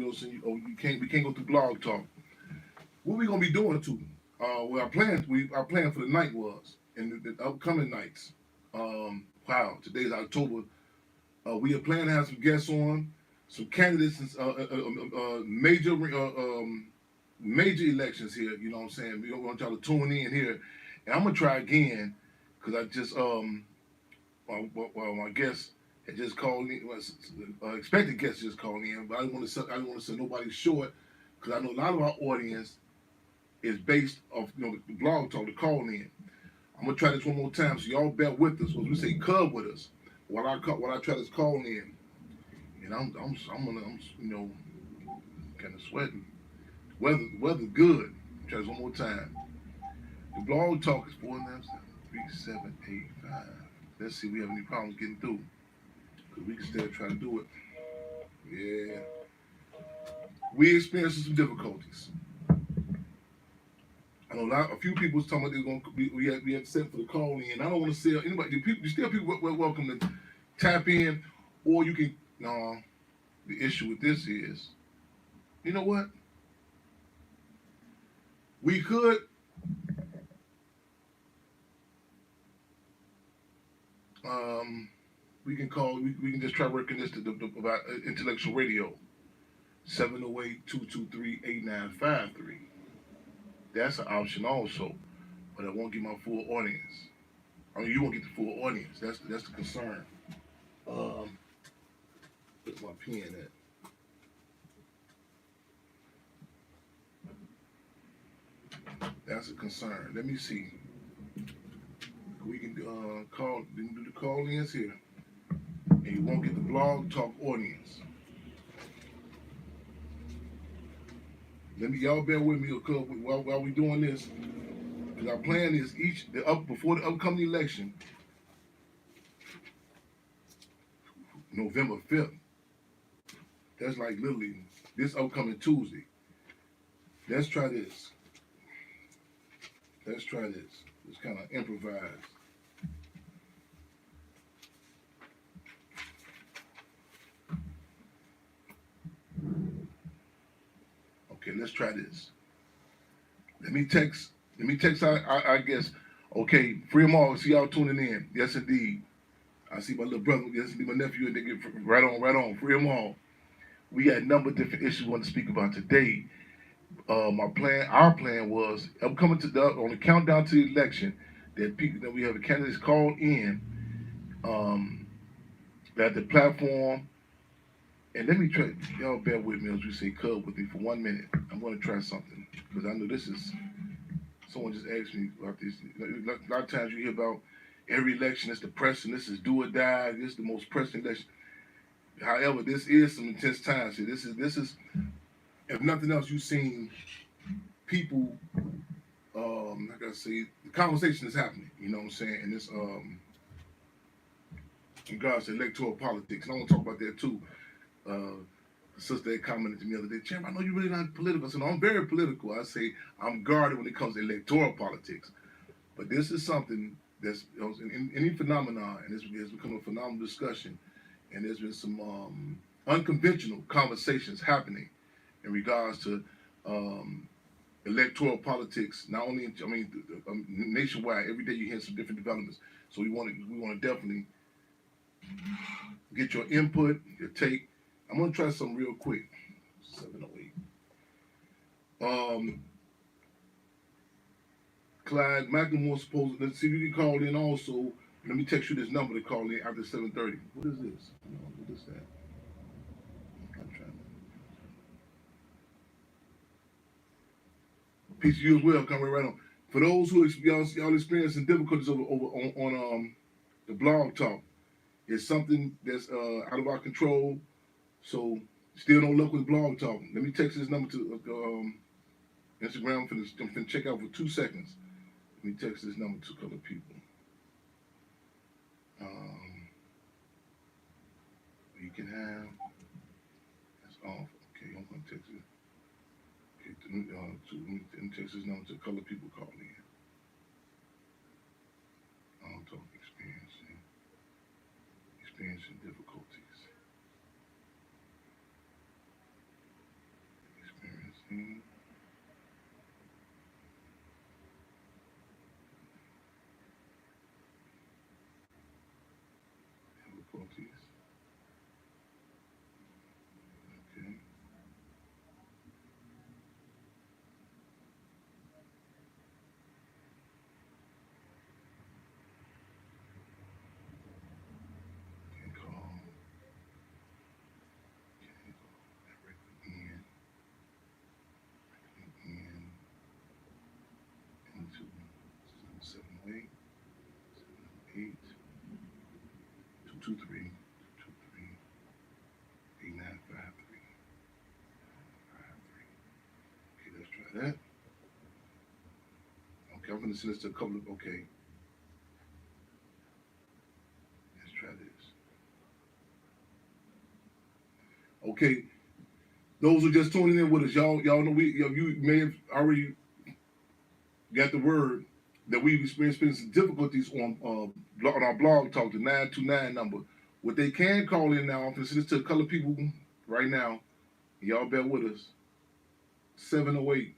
know, so we can't go through Blog Talk. What we gonna be doing too? Well, our plan for the night was, and the upcoming nights. Wow, today's October. We are planning to have some guests on, some candidates, major elections here. You know what I'm saying? We don't want y'all to tune in here, and I'm gonna try again because I just my guest had just called in. Expected guest just called in, but I didn't want to send nobody short because I know a lot of our audience is based off the Blog Talk, the call in. I'm gonna try this one more time, so y'all bear with us. When we say cub with us, while I try this call in, and I'm kind of sweating. Weather good. Try this one more time. The Blog Talk is 497-3785. Let's see if we have any problems getting through, because we can still try to do it. Yeah, we experiencing some difficulties. I know a few people was talking about they're going to be, we had set for the call in. I don't want to say anybody. People welcome to tap in, or you can. No, the issue with this is, you know what? We could. We can call. We can just try working this about intellectual radio. 708-223-8953. That's an option also, but I won't get my full audience. I mean, you won't get the full audience. That's the concern. Where's my pen at? That's a concern. Let me see. We can do the call-ins here, and you won't get the Blog Talk audience. Y'all bear with me while we doing this, because our plan is before the upcoming election, November 5th. That's like literally this upcoming Tuesday. Let's try this. Let's kind of improvise. Okay, let's try this. Let me text I guess. Okay, free them all. See y'all tuning in. Yes, indeed. I see my little brother. Yes, indeed, my nephew, and they get right on. Free them all. We got a number of different issues we want to speak about today. Our plan was coming on the countdown to the election that we have the candidates called in at the platform. And let me try, y'all bear with me as we say cub with me for 1 minute. I'm going to try something because I know this is, someone just asked me about this. A lot of times you hear about every election is the pressing, this is do or die, this is the most pressing election. However, this is some intense times here. This is, if nothing else, you've seen people, like I say, the conversation is happening, you know what I'm saying? And this, in regards to electoral politics, and I want to talk about that too. The sister had commented to me the other day, Champ, I know you're really not political. I said, no, I'm very political. I say, I'm guarded when it comes to electoral politics. But this is something that's in any phenomenon, and it's become a phenomenal discussion, and there's been some unconventional conversations happening in regards to electoral politics, not only nationwide. Every day you hear some different developments. So we want to definitely get your input, your take. I'm gonna try something real quick. 708. Clyde McLemore supposed. Let's see if you can call in also. Let me text you this number to call in after 7:30. What is this? What is that? I'm trying to. Peace to you as well. Come right on. For those who y'all experiencing difficulties over on the Blog Talk, it's something that's out of our control. So still no luck with Blog Talk. Let me text this number to Instagram. I'm finna check out for 2 seconds. Let me text this number to a couple of people. You can have. That's off. Okay, I'm gonna text it. Okay, let me text this number to a couple of people calling in. I'll talk experiencing difficulties. 16. Difficulties. Okay. Can't call. Can't go directly in into 778, 708, 223, 223, 8953, 53. Okay, let's try that. Okay, I'm going to send this to a couple of, okay. Let's try this. Okay, those who just tuning in with us, y'all know you may have already got the word that we've experienced some difficulties on our blog talk, the 929 number. What they can call in now, I'm going to send this to a couple of people right now. Y'all bear with us. 708.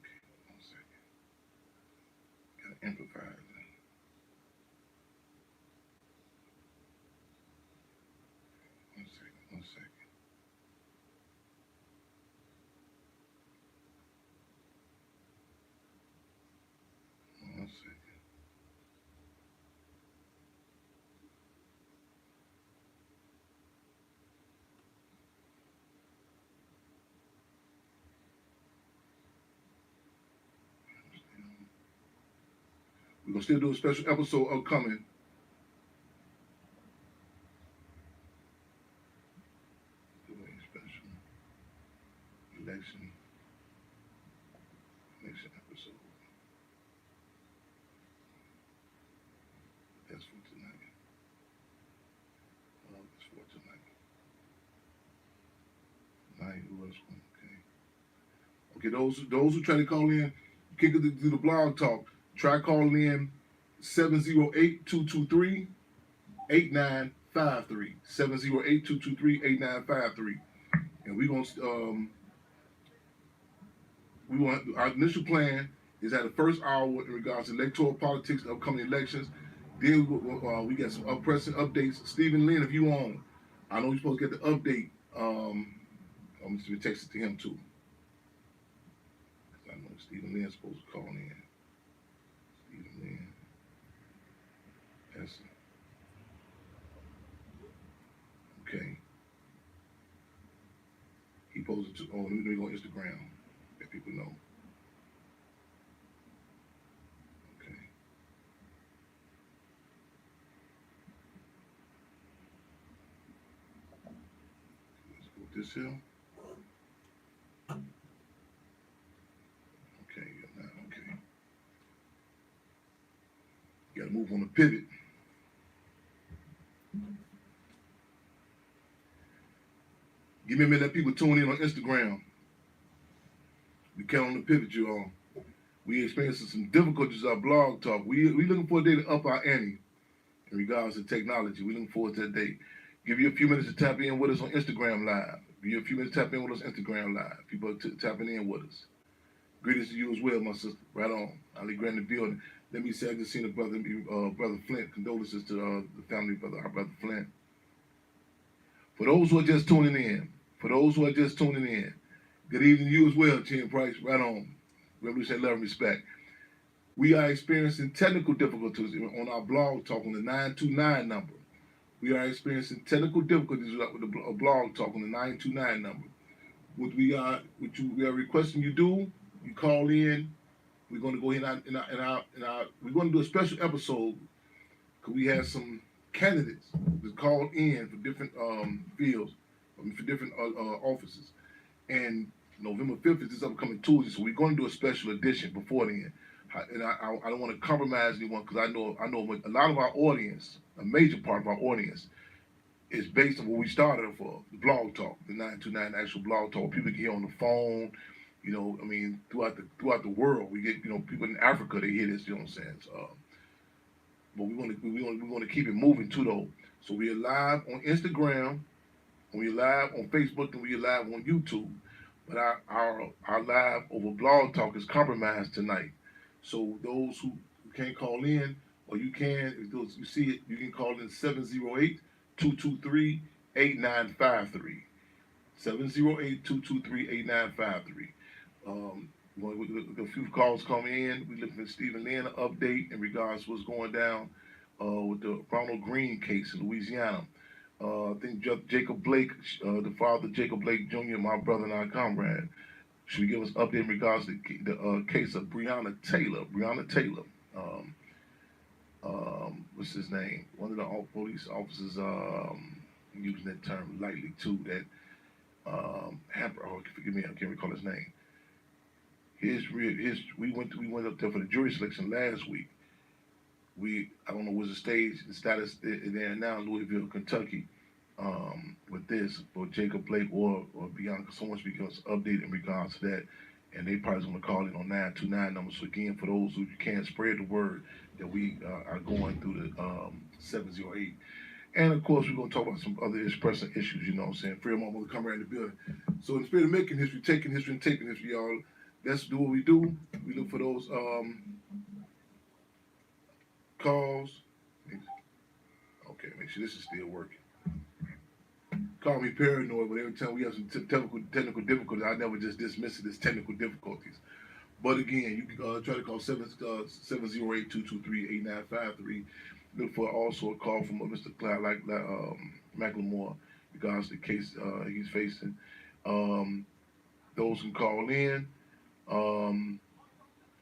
Okay, 1 second. Gotta amplify it. 1 second, 1 second. One second. We're going to still do a special episode upcoming. Special election episode. That's for tonight. That's for tonight. Night was okay. Okay, those who try to call in, kick it through the blog talk. Try calling in 708-223-8953. 708-223-8953. And we want our initial plan is at the first hour in regards to electoral politics, the upcoming elections. Then we got some pressing updates. Stephen Lynn, if you on, I know you're supposed to get the update. I'm going to text it to him too. I know Stephen Lynn's supposed to call in. Stephen Lynn. Yes. Okay. He posted to, let me go on Instagram. Let people know. Okay. Let's go with this here. Okay, okay. You gotta move on the pivot. Give me a minute, let people tune in on Instagram. We count on the pivot, you all. We experiencing some difficulties with our blog talk. We looking for a day to up our ante in regards to technology. We looking forward to that day. Give you a few minutes to tap in with us on Instagram Live. Give you a few minutes to tap in with us on Instagram Live. People are tapping in with us. Greetings to you as well, my sister. Right on. Ali Grant in the building. Let me say I just seen a brother Flint. Condolences to the family, our brother Flint. For those who are just tuning in, good evening to you as well, Tim Price. Right on. Revolution, love, and respect. We are experiencing technical difficulties on our blog talk on the 929 number. We are experiencing technical difficulties with the blog talk on the 929 number. What we are requesting you do, you call in. We're going to go ahead we're going to do a special episode because we have some candidates that called in for different fields, for different offices. And November 5th is this upcoming Tuesday, so we're going to do a special edition before then. And I don't want to compromise anyone because I know a lot of our audience, a major part of our audience, is based on what we started for, the blog talk, the 929 actual blog talk. People can hear on the phone, throughout the world. We get, people in Africa, they hear this, you know what I'm saying? But we want to keep it moving too, though. So we are live on Instagram, when you're live on Facebook and when you're live on YouTube. But our live over Blog Talk is compromised tonight. So those who can't call in, or you can, if those, you see it, you can call in 708-223-8953. 708-223-8953. When a few calls come in, we looking at Stephen Lynn update in regards to what's going down with the Ronald Green case in Louisiana. I think Jacob Blake, the father Jacob Blake Jr., my brother and our comrade, should give us an update in regards to the case of Breonna Taylor. Breonna Taylor, what's his name? One of the police officers, using that term lightly too, that forgive me, I can't recall his name. We went up there for the jury selection last week. I don't know what's the status there now in Louisville, Kentucky, with this, or Jacob Blake or Bianca. Someone should give us an update in regards to that, and they probably going to call in on 929 numbers. So again, for those who can't spread the word that we are going through the 708. And of course, we're going to talk about some other pressing issues, you know what I'm saying? Fremont will come right in the building. So in the spirit of making history, taking history, and taping history, y'all, let's do what we do. We look for those calls. Okay, make sure this is still working. Call me paranoid, but every time we have some technical difficulties, I never just dismiss it as technical difficulties. But again, you can try to call 708-223-8953. Look for also a call from Mr. Clyde McLemore regards to the case he's facing. Those can call in.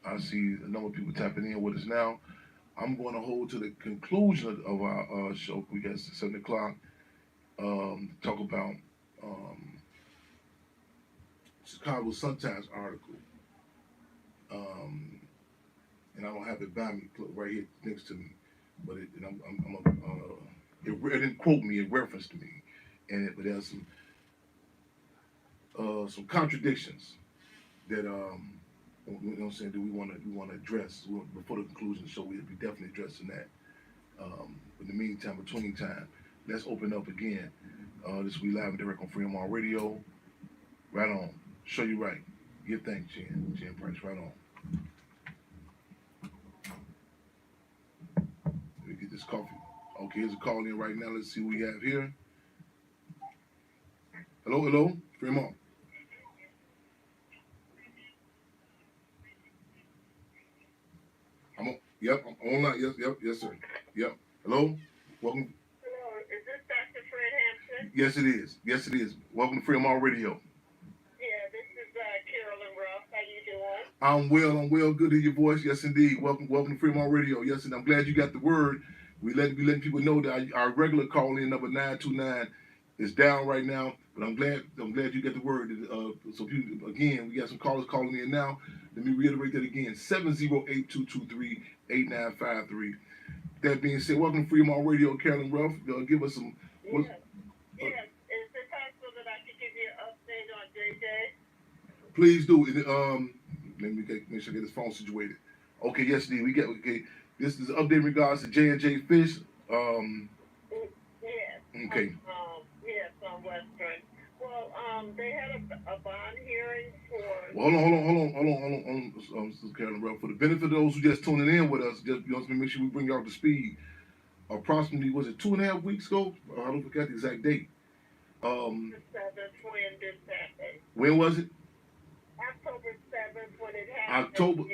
I see a number of people tapping in with us now. I'm going to hold to the conclusion of our show. We got 7 o'clock. Talk about Chicago Sun-Times article. And I don't have it by me right here next to me, but it didn't quote me, it referenced me, but there's some contradictions that you know what I'm saying, that we want to address before the conclusion of the show. We'll be definitely addressing that. In the meantime, between time, let's open up again. This we live and direct on Fremont Radio. Right on. Show you right. Give thanks, Jen Price. Right on. Let me get this coffee. Okay, here's a call in right now. Let's see what we have here. Hello, Fremont. I'm online. Yes, sir. Yep. Hello. Welcome. Hello, is this Dr. Fred Hampton? Yes, it is. Welcome to Fremont Radio. Yeah, this is Carolyn Ruff. How you I'm doing? well. Good to hear your voice. Yes, indeed. Welcome to Fremont Radio. Yes, and I'm glad you got the word. We letting people know that our regular call in number 929 is down right now, but I'm glad you get the word. So people, again, we got some callers calling in now. Let me reiterate that again: 708-223-8953. That being said, welcome to Fremont Radio, Carolyn Ruff. Give us some. Yes. Is it possible that I could give you an update on JJ? Please do. Let me make sure I get this phone situated. Okay, yes, indeed. This is an update in regards to J&J Fish. Yes. Okay. Yes, on Western. Well, they had a bond hearing for. Well, hold on, Carolyn Ruff. For the benefit of those who just tuning in with us, just make sure we bring you up to speed. Approximately, was it 2.5 weeks ago? I don't forget the exact date. October 7th when this happened. When was it? October 7th when it happened.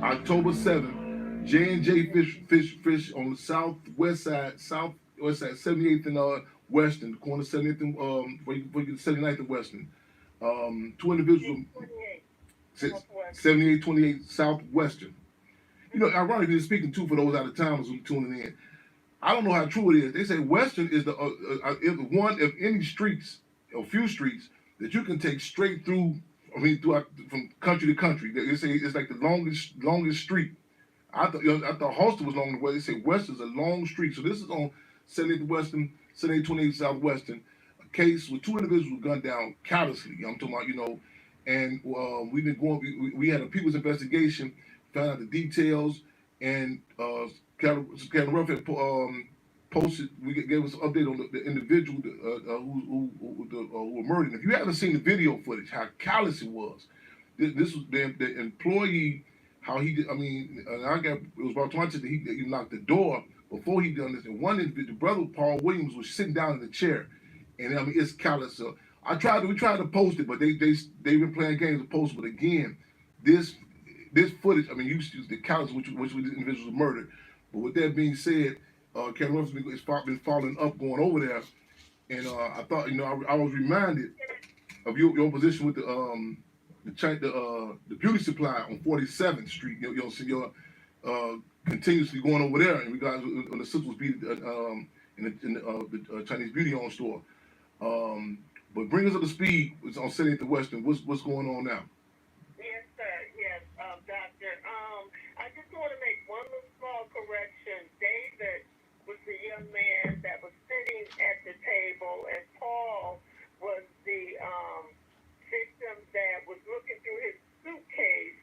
October 7th. J&J Fish on the southwest side, 78th and Western, the corner 78th and where you get 79th and Western. Two individuals. 7828 Southwestern. You know, ironically, they're speaking too for those out of towners who tuning in. I don't know how true it is. They say Western is the one of any streets, or few streets, that you can take straight through. I mean, from country to country. They say it's like the longest street. I thought Halston was long the way. They say Western's a long street. So this is on 78th Western, 7828 Southwestern. A case with two individuals gunned down callously. I'm talking about, and we've been going. We had a people's investigation, found out the details, and Captain Ruff had posted. Gave us an update on the individual who were murdered. If you haven't seen the video footage, how callous it was. This was the employee. How he did. I mean, it was about 20 that he knocked the door before he done this. And one individual, the brother Paul Williams, was sitting down in the chair, and I mean it's callous. So we tried to post it, but they've been playing games to post. But again, this footage. I mean, you see the callous which the individuals were murdered. But with that being said, Kevin Ruff's been following up, going over there, and I thought, I was reminded of your position with the beauty supply on 47th Street. Your continuously going over there, and we got when the sisters was beat in the Chinese beauty on store. But bring us up to speed on 78th and Western. What's going on now? Yes, sir. Yes, doctor. I just want to make one little small correction. David was the young man that was sitting at the table, and Paul was the victim that was looking through his suitcase,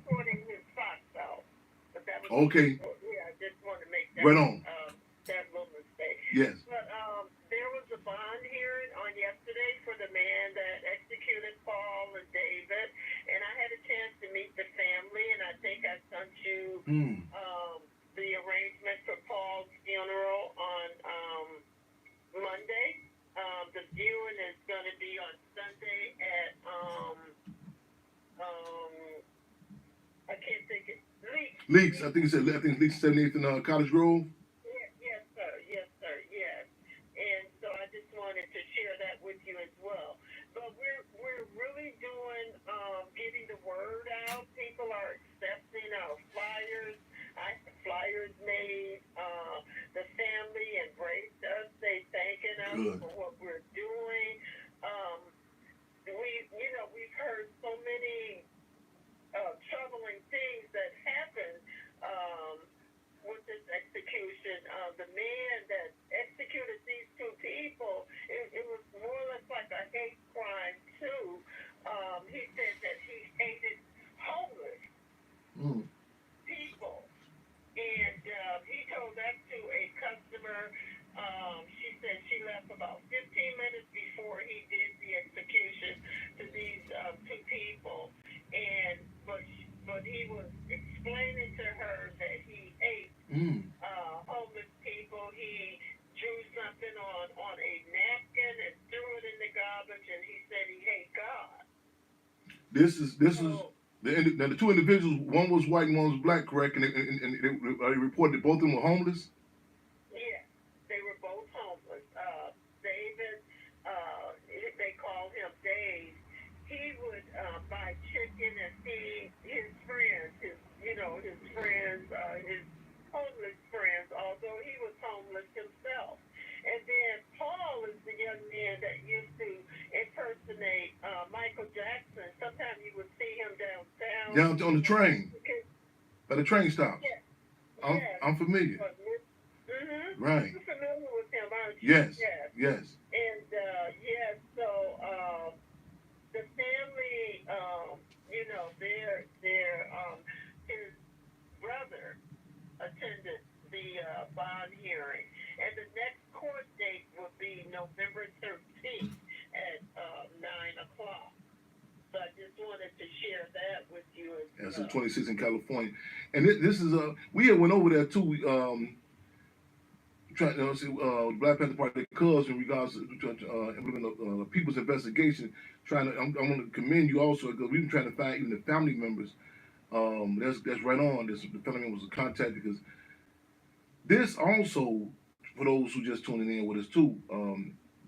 sorting his socks out. But that was okay. I just want to make that right on. That little mistake. Yes. But there was a bond hearing on yesterday for the man that executed Paul and David, and I had a chance to meet the family, and I think I sent you the arrangement for Paul's funeral on Monday. The viewing is going to be on Sunday at I can't think it. Leaks. I think Leaks 78th in Cottage Grove. Yes, sir. Yes, sir. Yes. And so I just wanted to share that with you as well. But we're really doing getting the word out. People are accepting our flyers. I have flyers made. The family embraced us. They thanking us for what we're doing. We've heard so many troubling things that happened with this execution. The man that executed these two people, it was more or less like a hate crime too. He said that he hated homeless people, and he told that to a customer. She said she left about 15 minutes before he did the execution to these two people, but he was explaining to her that he ate homeless people. He drew something on a napkin and threw it in the garbage, and he said he hates God. This is the two individuals. One was white and one was black, correct? And they reported that both of them were homeless. Yes, they were both homeless. David, they call him Dave. He would buy chicken and feed his friends, his homeless friends, although he was homeless himself. And then Paul is the young man that used to impersonate Michael Jackson. Sometimes you would see him downtown. Down on the train. By the train stops. Yes. I'm familiar. Right. You're familiar with him, aren't you? Yes. And so the family, his brother attended the bond hearing, and the next court date will be November 13th at 9 o'clock. So I just wanted to share that with you as well. That's 26 in California, and this is we had went over there too. Trying to see Black Panther Party cause in regards to implement the people's investigation. I want to commend you also because we've been trying to find even the family members. That's right on. The family members was contacted because this also, for those who just tuning in with us too,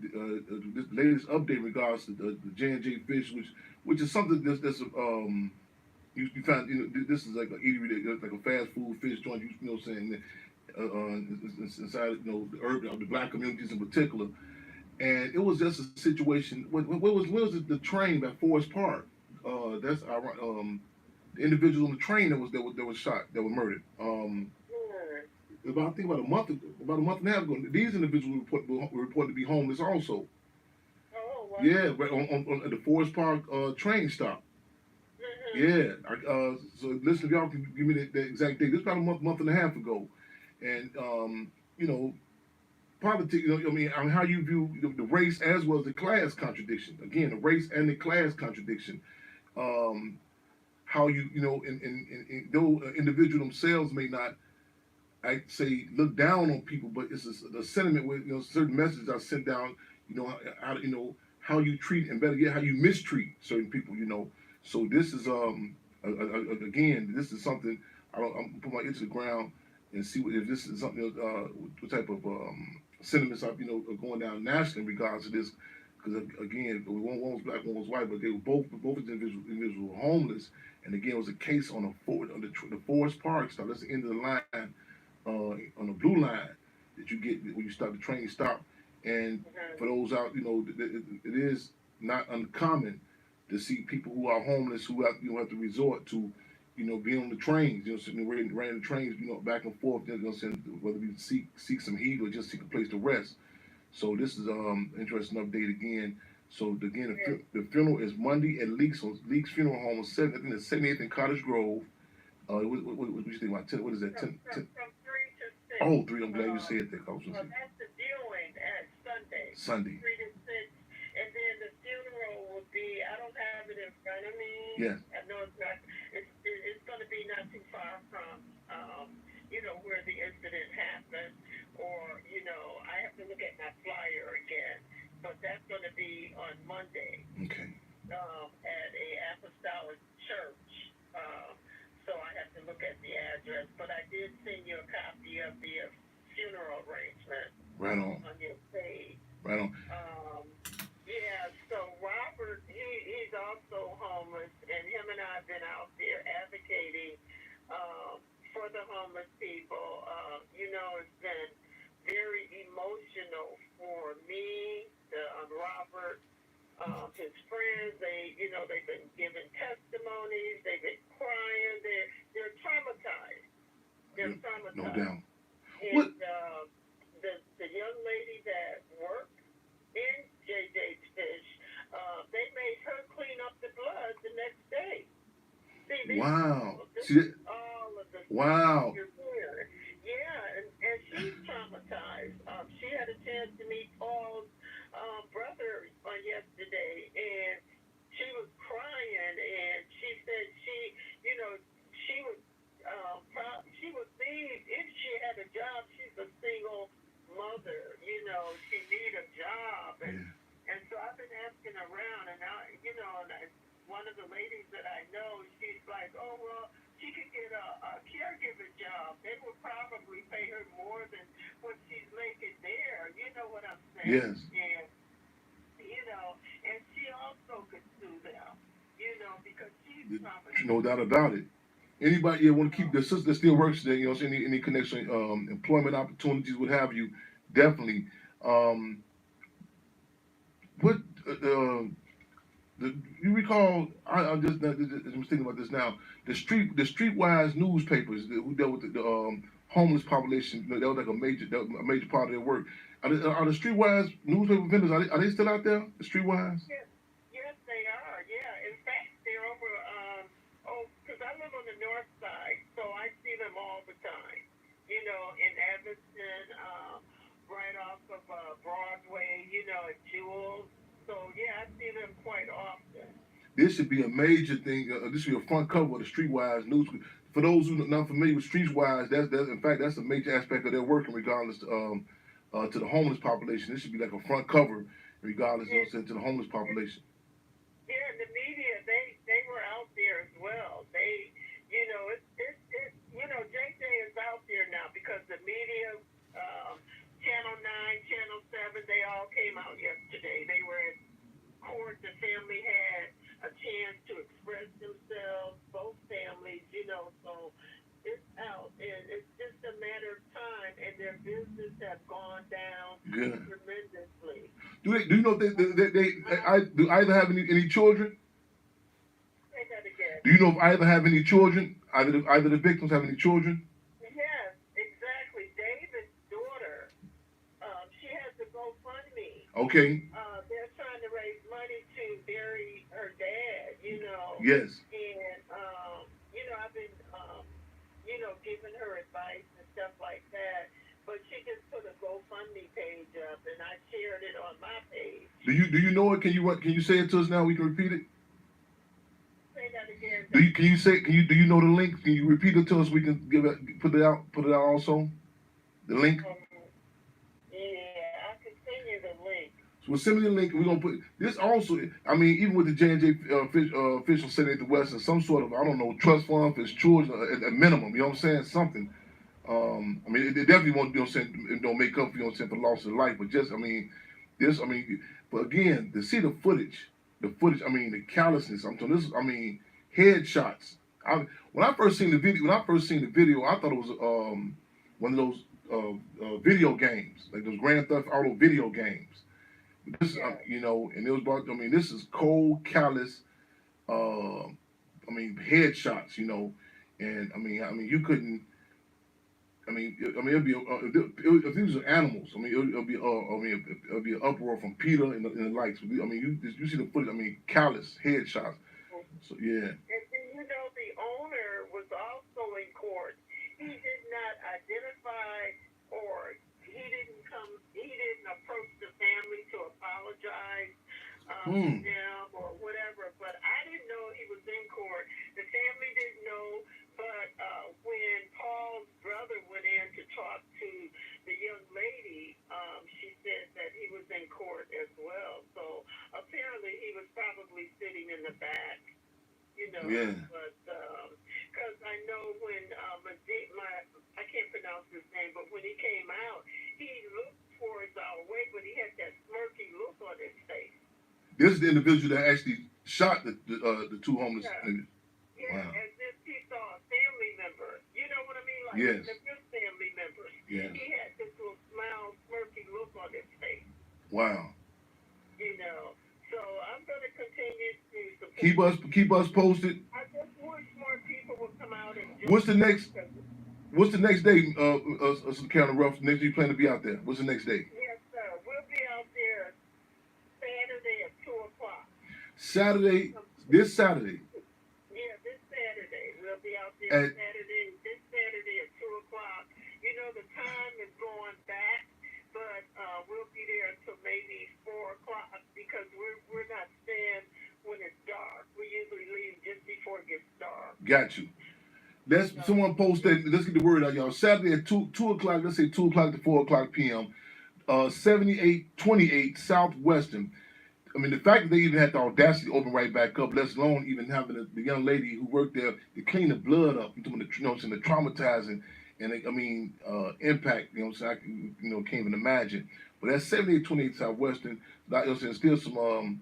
this latest update in regards to the J&J fish, which is something that's you find this is like an eatery, like a fast food fish joint. You know what I'm saying? Inside the black communities in particular, and it was just a situation. Where was the train at Forest Park? That's the individuals on the train that was shot, that were murdered. About a month and a half ago, these individuals were reported to be homeless also. Oh, wow. Yeah, right on the Forest Park train stop. Yeah. So listen, if y'all can give me the exact date. This was about a month and a half ago. And you know, politics. You know, I mean, how you view the race as well as the class contradiction. Again, the race and the class contradiction. Um, how you know, and though individual themselves may not, I say, look down on people, but it's a sentiment where certain messages are sent down. How how you treat and better yet how you mistreat certain people. So this is again, this is something I'm put my ear to the ground and see if this is something what type of sentiments are are going down nationally in regards to this. Because again, one was black, one was white, but they were both individuals were homeless. And again, it was a case on the Forest Park stop. That's the end of the line on the blue line that you get when you stop the train stop. And for those out, it is not uncommon to see people who are homeless who have to resort to, being on the trains, sitting there riding the trains, back and forth, whether we seek some heat or just seek a place to rest. So this is interesting update again. So again, the funeral is Monday at Leaks Funeral Home, I think it's 78th and Cottage Grove. What you think about 10? What is that? 10, From 3 to 6. Oh, 3. I'm glad you said that. That's the viewing at Sunday. Sunday. 3 to 6. And then the funeral will be, I don't have it in front of me. Yes. I know it's not, it's going to be not too far from, where the incident happened. Or, I have to look at my flyer again. But that's going to be on Monday. Okay. At a apostolic church. So I have to look at the address. But I did send you a copy of the funeral arrangement. Right on. On your page. Right on. Yeah, so Robert, he's also homeless, and him and I have been out there advocating for the homeless people. It's been very emotional for me, Robert, his friends. They've been giving testimonies. They've been crying. They're traumatized. No doubt. And What? The young lady that worked in JJ's Fish, they made her clean up the blood the next day. Wow. All of the wow. Yeah, and she's traumatized. She had a chance to meet Paul's brother on yesterday, and she was crying, and she said she would leave if she had a job. She's a single mother, she need a job, and so I've been asking around, and one of the ladies that I know, she's like, oh well, she could get a caregiver job. They will probably pay her more than what she's making there. You know what I'm saying? Yes. And she also could sue them, because she's traumatized. No doubt about it. Anybody want to keep the sister that still works there, any connection, employment opportunities, what have you, definitely. What you recall? I'm thinking about this now. The streetwise newspapers who dealt with the homeless population. That was like a major part of their work. Are the streetwise newspaper vendors? Are they still out there? The streetwise? Yes, they are. Yeah, in fact, they're over. Because I live on the north side, so I see them all the time. In Evanston, right off of Broadway. At Jewel. So yeah, I see them quite often. This should be a major thing. This should be a front cover of the Streetwise news. For those who are not familiar with Streetwise, that's a major aspect of their work in regardless to the homeless population. This should be like a front cover, regardless to the homeless population. Yeah, and the media, they were out there as well. They, JJ is out there now because the media, Channel 9, Channel 7, they all came out yesterday. They were in court. The family had a chance to express themselves, both families, so it's out. And it's just a matter of time, and their business have gone down tremendously. Do you know they do either have any children? Say that again. Do you know if either have any children? Either the victims have any children? Yes, exactly. David's daughter, she has a GoFundMe. Okay. They're trying to raise money to bury her dad, Yes. And, I've been, giving her advice and stuff like that. But she just Do you know it? Can you say it to us now? We can repeat it. Say that again. Do you know the link? Can you repeat it to us? We can put it out also. The link. Yeah, I can send you the link. So we'll send me the link. And we're gonna put this also. I mean, even with the J&J official setting at the West and some sort of, I don't know, trust fund for his children at minimum. You know what I'm saying? Something. I mean, it definitely won't, you know what I'm saying, it don't make up, you know what I'm saying, for loss of life, but just, I mean, but again, to see the footage, I mean, the callousness, I'm telling this, I mean, headshots. When I first seen the video, I thought it was one of those video games, like those Grand Theft Auto video games. This, you know, and it was about, I mean, this is cold, callous, I mean, headshots, you know, and I mean, you couldn't. It'll be if these are animals. I mean, it'll be an uproar from Peter and the likes. I mean, you see the footage. I mean, callous headshots. So yeah. And you know, the owner was also in court. He did not identify, or he didn't approach the family to apologize to them or whatever. But I didn't know he was in court. The family didn't know. But when Paul's brother went in to talk to the young lady, she said that he was in court as well. So apparently he was probably sitting in the back, you know. Yeah. But because I know when I can't pronounce his name, but when he came out, he looked towards our way, but he had that smirky look on his face. This is the individual that actually shot the two homeless. Yeah, wow. As if he saw a family member. You know what I mean? Like yes. The good family members. Yeah. He had this little smile, smirky look on his face. Wow. You know. So I'm gonna continue to Keep support. us posted. I just wish more people would come out and What's the next day, County Ruff? Next you plan to be out there? What's the next day? Yes, sir. We'll be out there Saturday at 2:00. This Saturday. Yeah, this Saturday. We'll be out there this Saturday at 2:00. You know, the time is going back, but we'll be there until maybe 4:00 because we're not staying when it's dark. We usually leave just before it gets dark. Got you. Someone post that. Let's get the word out, y'all. Saturday at 2:00. Let's say 2:00 to 4:00 p.m. 7828 Southwestern. I mean, the fact that they even had the audacity to open right back up, let alone even having the young lady who worked there to clean the blood up, the traumatizing and impact, you know what I'm saying, can't even imagine. But that's 7828 Southwestern. Still some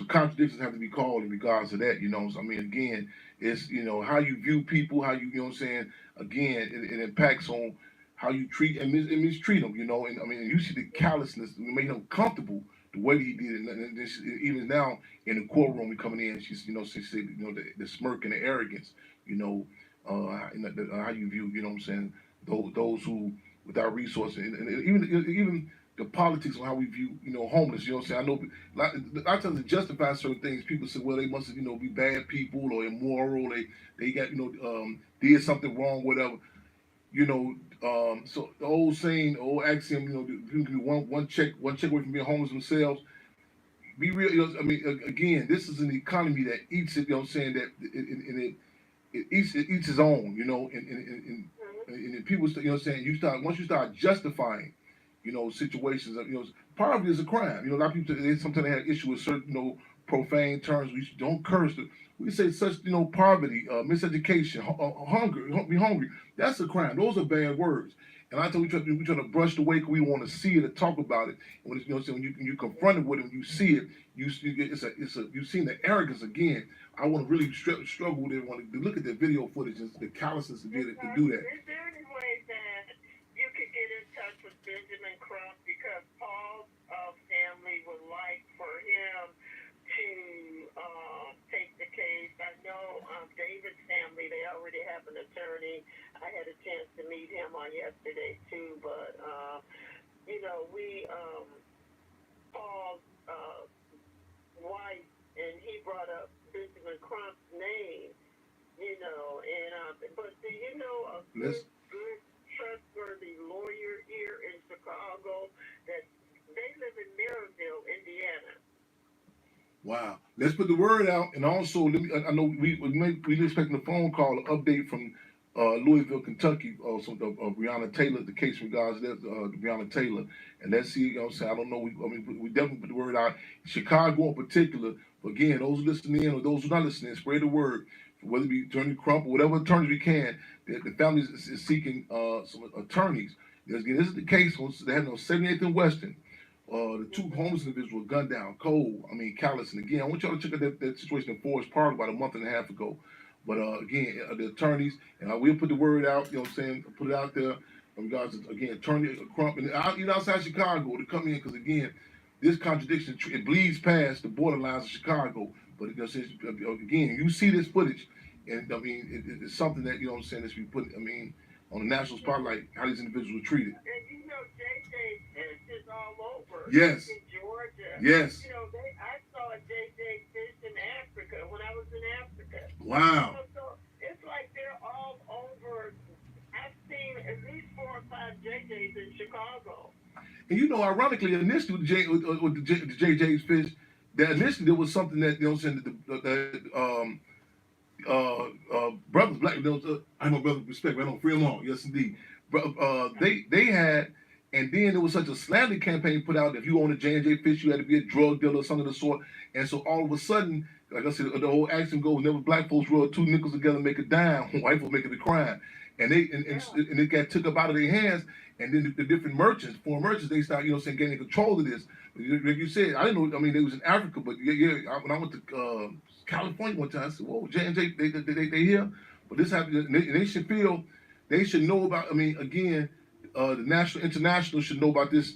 contradictions have to be called in regards to that, you know. So, I mean, again, it's, how you view people, how you know what I'm saying, again, it impacts on how you treat and mistreat them, you know. And I mean, you see the callousness, it made them comfortable the way he did it. And even now in the courtroom, we coming in, she said, the smirk and the arrogance, how you view, you know what I'm saying, those who without resources, and even the politics on how we view, homeless. You know what I'm saying? I know a lot of times to justify certain things, people say, well, they must, be bad people or immoral. They got, did something wrong, whatever. So the old saying, the old axiom, people can be one check away from being homeless themselves. Be real. I mean, again, this is an economy that eats it. You know what I'm saying? That it eats its own. And people, what I'm saying, once you start justifying, situations of, poverty is a crime. A lot of people sometimes they have issue with certain, profane terms. We don't curse. We say such, poverty, miseducation, hunger, be hungry. That's a crime. Those are bad words. And I tell you, we try to brush it away because we want to see it and talk about it. And when when you confront it with it, you see it. You've seen the arrogance again. I want to really struggle with it. Want to look at the video footage and the callousness to do that. Is there any way that you could get in touch with Benjamin Crump, because Paul's family would like for him to take the case? I know David's family, they already have an attorney. I had a chance to meet him on yesterday too, but Paul's wife, and he brought up Benjamin Crump's name, but do you know a good trustworthy lawyer here in Chicago that they live in Maryville, Indiana? Wow. Let's put the word out, and also let me. I know we expecting a phone call, an update from Louisville, Kentucky, Breonna Taylor, the case regards that Breonna Taylor, and let's see. You know what I'm saying? I don't know. We definitely put the word out. Chicago in particular. Again, those listening in or those who not listening, spread the word. Whether it be Attorney Crump or whatever attorneys we can, the family is seeking some attorneys. Again, this is the case. They had no 78th and Western. The two homeless individuals were gunned down, cold. I mean, callous. And again, I want y'all to check out that situation in Forest Park about a month and a half ago. But again, the attorneys, and I will put the word out, you know what I'm saying, put it out there in regards to, again, Attorney Crump, and even outside Chicago to come in, because again, this contradiction, it bleeds past the borderlines of Chicago. But again, you see this footage, and I mean, it's something that, you know what I'm saying, that's been put, I mean, on the national spotlight, how these individuals were treated. And you know, JJ Fish is all over. Yes. In Georgia. Yes. You know, I saw JJ Fish in Africa when I was in Africa. Wow. So it's like they're all over. I've seen at least 4 or 5 JJs in Chicago. And you know, ironically, initially with the JJ's Fish, that initially there was something that, you know what I'm saying, brothers, black, I know brothers respect, but I don't free them all. Yes, indeed. They had, and then there was such a slander campaign put out that if you own a J&J Fish, you had to be a drug dealer or something of the sort. And so all of a sudden, like I said, the whole action goes, never black folks rub 2 nickels together and make a dime, white folks make it a crime. And it got took up out of their hands. And then the different merchants, foreign merchants, they start, you know, saying, getting control of this. Like you said, I didn't know. I mean, they was in Africa, but when I went to California one time, I said, "Whoa, J&J, they here." But this happened, and they should feel, they should know about. I mean, again, the international should know about this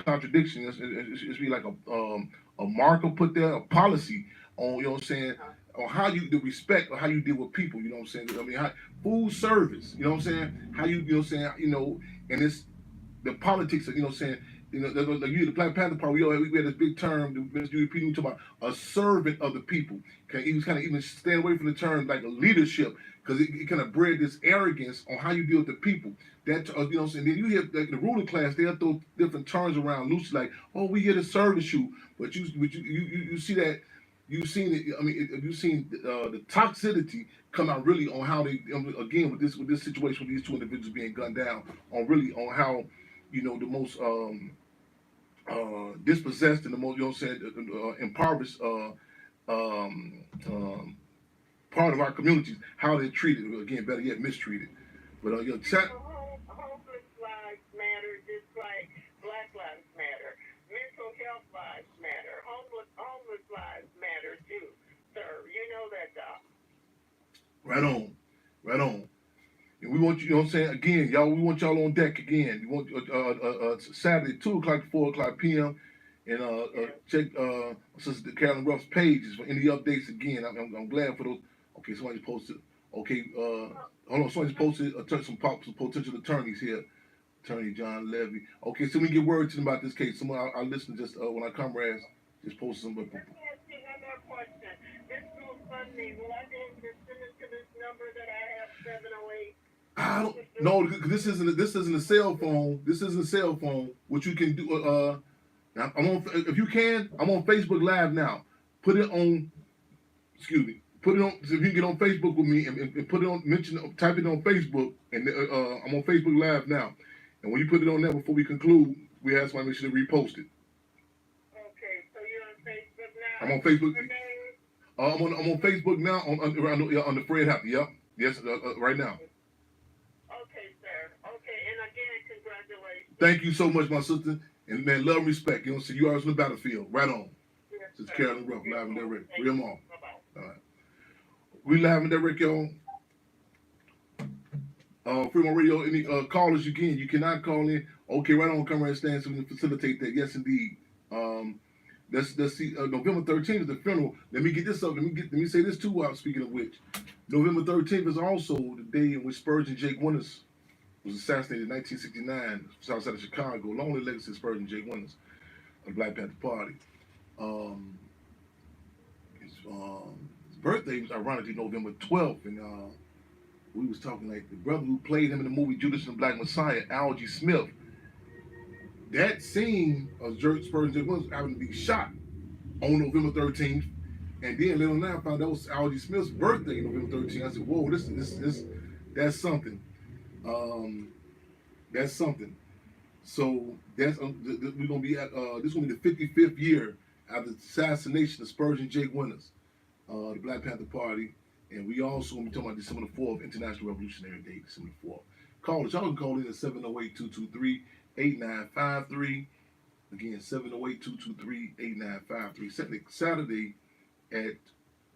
contradiction. It should be like a marker put there, a policy on, you know what I'm saying, on how you the respect or how you deal with people. You know what I'm saying? I mean, food service. You know what I'm saying? How you know what I'm saying? You know. And it's the politics of, you know what I'm saying, you know, like you, the Black Panther Party, we had this big term, Mr. UP, we talk about a servant of the people. Okay, he was kind of even staying away from the term like a leadership, because it kind of bred this arrogance on how you deal with the people. That, you know what I'm saying, then you hear like, the ruling class, they'll throw different terms around loosely, like, oh, we here to service you. But you see that, you've seen it. I mean, you've seen the toxicity come out really on how they, again, with this situation with these 2 individuals being gunned down, on how, you know, the most dispossessed and the most, you know what I'm saying, impoverished part of our communities, how they're treated. Again, better yet, mistreated. But homeless lives matter, just like Black Lives Matter. Mental health lives matter. Homeless lives matter too, sir. You know that, Doc. Right on. And we want you know what I'm saying, again, y'all, we want y'all on deck again. We want Saturday, 2 o'clock to 4 o'clock p.m. And check Sister Carolyn Ruff's pages for any updates again. I'm glad for those. Okay, somebody posted. Okay, hold on, somebody posted some potential attorneys here. Attorney John Levy. Okay, so we get word to them about this case. Some of our listeners just, when our comrades just posted some. Let me ask you one more question. This will fund me. Will I be able to send it to this number that I have, 708? I don't know, because this isn't a cell phone. This isn't a cell phone. What you can do, if you can, I'm on Facebook Live now. Put it on. Put it on. If you can get on Facebook with me and put it on, type it on Facebook, and I'm on Facebook Live now. And when you put it on there before we conclude, we have somebody make sure to repost it. Okay, so you're on Facebook now. I'm on Facebook. I'm on Facebook now on the Fred Happy. Yep. Yes. Right now. Okay, sir. Okay, and again, congratulations. Thank you so much, my sister. And man, love and respect. You know, so you are on the battlefield. Right on. Yes, This is Carolyn Ruff, live and direct. Free them all. Bye-bye. All right. We live and direct, y'all. Freedom Radio, any callers you can. You cannot call in. Okay, right on, come right and stand so we can facilitate that. Yes, indeed. Let's see. November 13th is the funeral. Let me get this up. Let me say this too. While speaking of which, November 13th is also the day in which Spurgeon Jake Winters was assassinated in 1969, south side of Chicago. Long live legacy of Spurgeon Jake Winters of the Black Panther Party. His birthday was ironically November 12th, and we was talking like the brother who played him in the movie Judas and the Black Messiah, Algie Smith. That scene of Spurgeon Jake Winters having to be shot on November 13th. And then later on I found out it was Algie Smith's birthday, November 13th. I said, whoa, that's something. Um, that's something. So that's we're gonna be at this is gonna be the 55th year after the assassination of Spurgeon J. Winters, the Black Panther Party, and we also gonna be talking about December the 4th, International Revolutionary Day, December the 4th. Call us. Y'all can call in at 708-223-8953. Again, 708-223-8953. Saturday at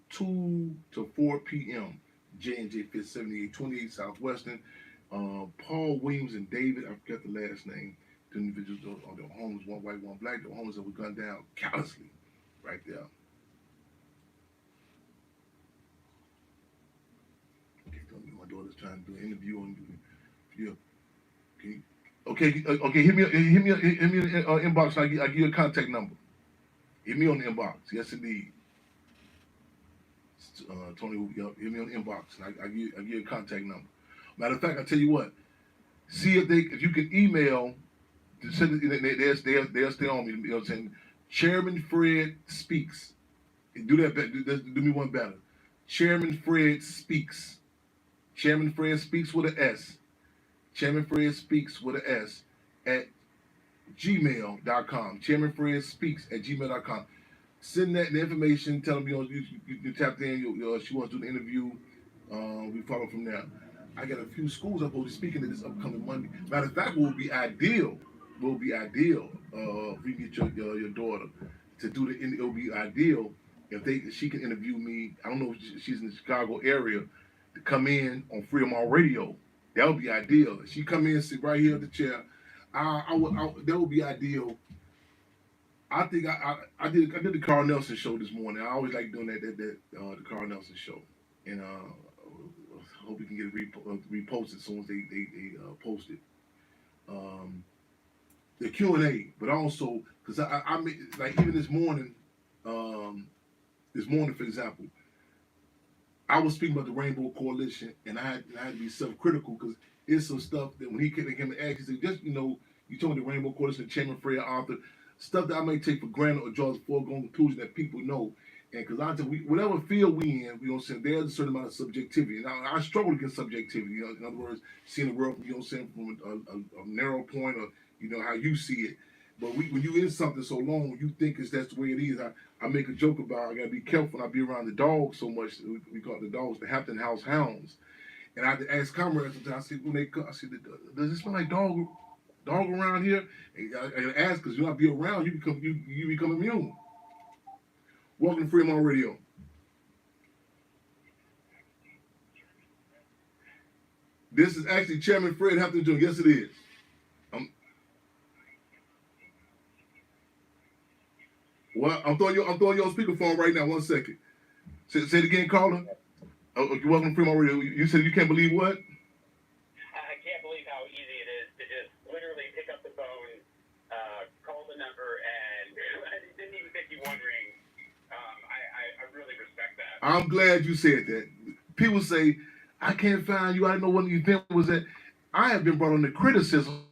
2 to 4 p.m. J&J Fit 7828 Southwestern. Paul Williams and David, I forgot the last name. The individuals on their homes, one white, one black, the homes that were gunned down callously right there. Okay, my daughter's trying to do an interview on you. Okay, hit me in the inbox. I give you a contact number. Hit me on the inbox. Yes, indeed. Tony, hit me on the inbox. I give you a contact number. Matter of fact, I tell you what. See if you can email. They'll stay on me. You know what I'm saying? Chairman Fred Speaks. Do that. Do me one better. Chairman Fred Speaks. Chairman Fred Speaks with an S. Chairman Fred Speaks with an S at gmail.com. Chairman Fred Speaks at gmail.com. Send that the information. Tell them you tapped in. She wants to do the interview. We follow from there. I got a few schools I'm supposed to be speaking to this upcoming Monday. Matter of fact, what would be ideal if we get your daughter to do the. It would be ideal if she can interview me. I don't know if she's in the Chicago area to come in on Freedom All Radio. That would be ideal. If she come in, sit right here at the chair. That would be ideal. I think I did the Carl Nelson show this morning. I always like doing the Carl Nelson show, and hope we can get it reposted as soon as they post it. The Q&A, but also because I like even this morning for example, I was speaking about the Rainbow Coalition, and I had to be self-critical because it's some stuff that when he came and asked, he said, just you told me the Rainbow Coalition, Chairman Fred Arthur, stuff that I may take for granted or draw as foregone conclusion that people know. And because I tell whatever field we in, there's a certain amount of subjectivity. And I struggle against subjectivity. In other words, seeing the world, from a narrow point, or how you see it. But when you in something so long, you think that's the way it is. I make a joke about I gotta be careful when I be around the dogs so much. We call the dogs the Hampton House Hounds. And I had to ask comrades sometimes. I said when they come, I said, does it smell like dog around here? And I ask because you not be around, you become immune. Welcome to Freedom Radio. This is actually Chairman Fred Hampton Jr. Yes, it is. Well, I'm throwing you on speakerphone right now. 1 second. Say it again, caller. You're welcome to Freedom Radio. You said you can't believe what? I can't believe how easy it is to just literally pick up the phone, call the number, and it didn't even take you wondering. I really respect that. I'm glad you said that. People say, I can't find you. I didn't know when the event was at. I have been brought under criticism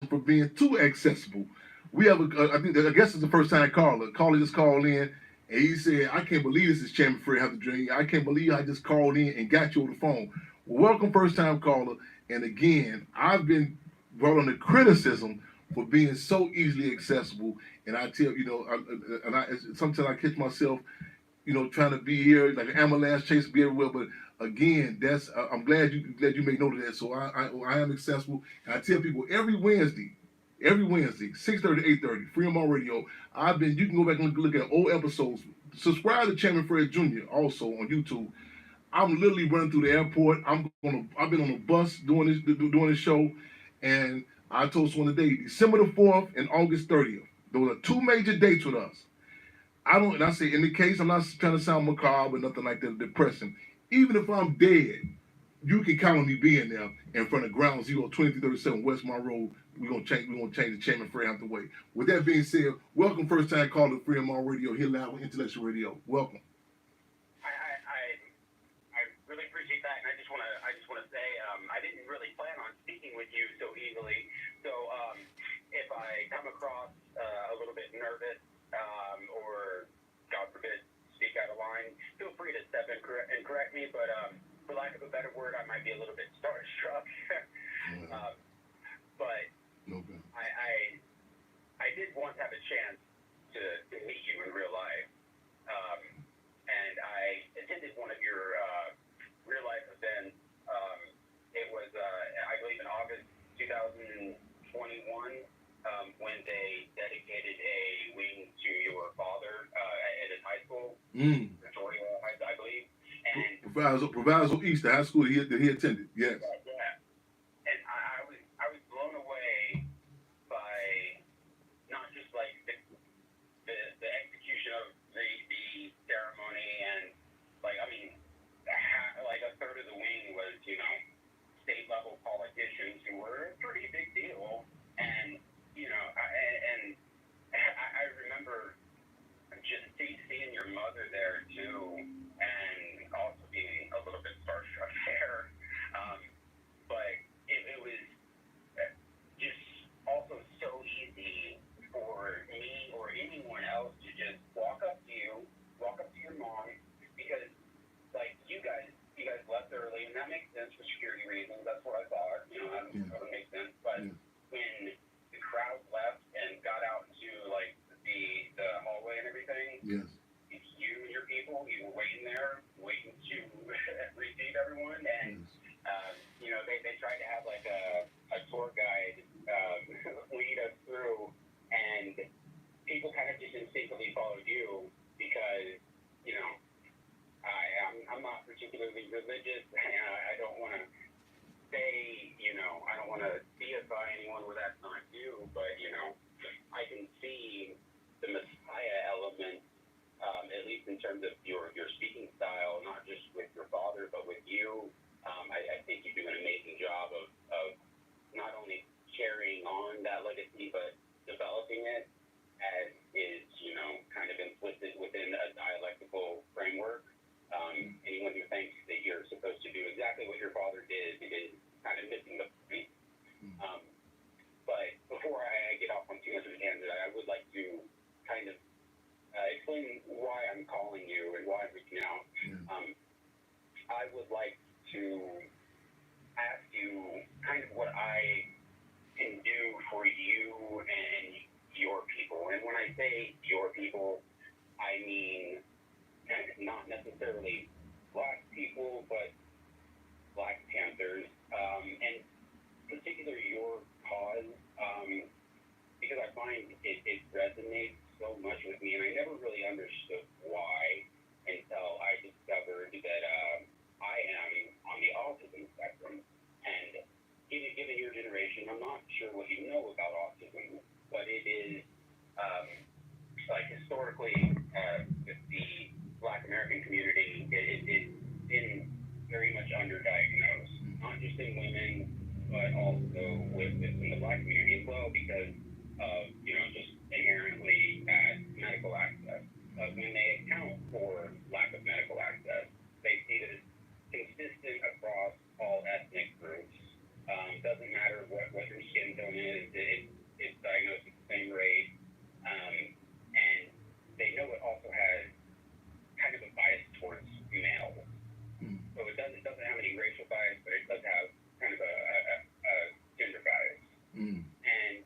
for being too accessible. We have I guess it's the first time caller. Caller just called in and he said, I can't believe this is Chairman Fred Hampton Jr. I can't believe I just called in and got you on the phone. Well, welcome, first time caller. And again, I've been brought under criticism for being so easily accessible. And I tell sometimes I catch myself, trying to be here like an ambulance chase, be everywhere. But again, I'm glad you made note of that. So I am accessible. And I tell people every Wednesday, 6:30 to 8:30, Freedom on Radio. You can go back and look at old episodes. Subscribe to Chairman Fred Jr. also on YouTube. I'm literally running through the airport. I've been on a bus doing this show, and I told someone today, December the 4th and August 30th. Those are two major dates with us. And I say, in the case, I'm not trying to sound macabre or nothing like that, depressing. Even if I'm dead, you can count on me being there in front of Ground Zero, 2337 West Monroe. We're gonna change the Chairman Fred Hampton way. With that being said, welcome first time caller to Freedom on Radio here live on Intellectual Radio. Welcome. I really appreciate that, and I just wanna say I didn't really plan on speaking with you so easily. So if I come across a little bit nervous or correct me, but for lack of a better word, I might be a little bit starstruck. But No bad. I did once have a chance to meet you in real life, and I attended one of your real life events. It was, I believe, in August 2021 when they dedicated a wing to your father at his high school, Victoria High, I believe. And Proviso East, the high school that he attended. Yes. yeah. And I was blown away by not just like the execution of the ceremony, and like, I mean, like a third of the wing was, state level politicians who were a pretty big deal. And I remember just seeing your mother there too, and also being a little bit starstruck there. But it was just also so easy for me or anyone else to just walk up to your mom, because like you guys left early, and that makes sense for security reasons. That's what I thought. That would make sense. But when the crowd left and got out into like the hallway and everything, yes, you and your people, you were waiting there, waiting to receive everyone, and they tried to have like a tour guide lead us through, and people kind of just instinctively followed you because I'm not particularly religious. I don't want to say, I don't want to deify anyone where that's not due, but, I can see the Messiah element, at least in terms of your speaking style, not just with your father, but with you. I think you do an amazing job of not only carrying on that legacy, but developing it as is, kind of implicit within a dialectical framework. Anyone who thinks that you're supposed to do exactly what your father did is kind of missing the point. But before I get off on too much of a tangent, I would like to kind of explain why I'm calling you and why I'm reaching out. I would like to ask you kind of what I can do for you and your people. And when I say your people, I mean not necessarily Black people, but Black Panthers, and particularly your cause, because I find it resonates so much with me, and I never really understood why until I discovered that I am on the autism spectrum. And given your generation, I'm not sure what you know about autism, but it is like historically, the Black American community, it's been very much underdiagnosed, not just in women, but also within the Black community as well, because of, just inherently bad medical access. When they account for lack of medical access, they see that it's consistent across all ethnic groups. Doesn't matter what your skin tone is, it's diagnosed at the same rate. And they know it also has kind of a bias towards males. So it doesn't have any racial bias, but it does have kind of a gender bias. And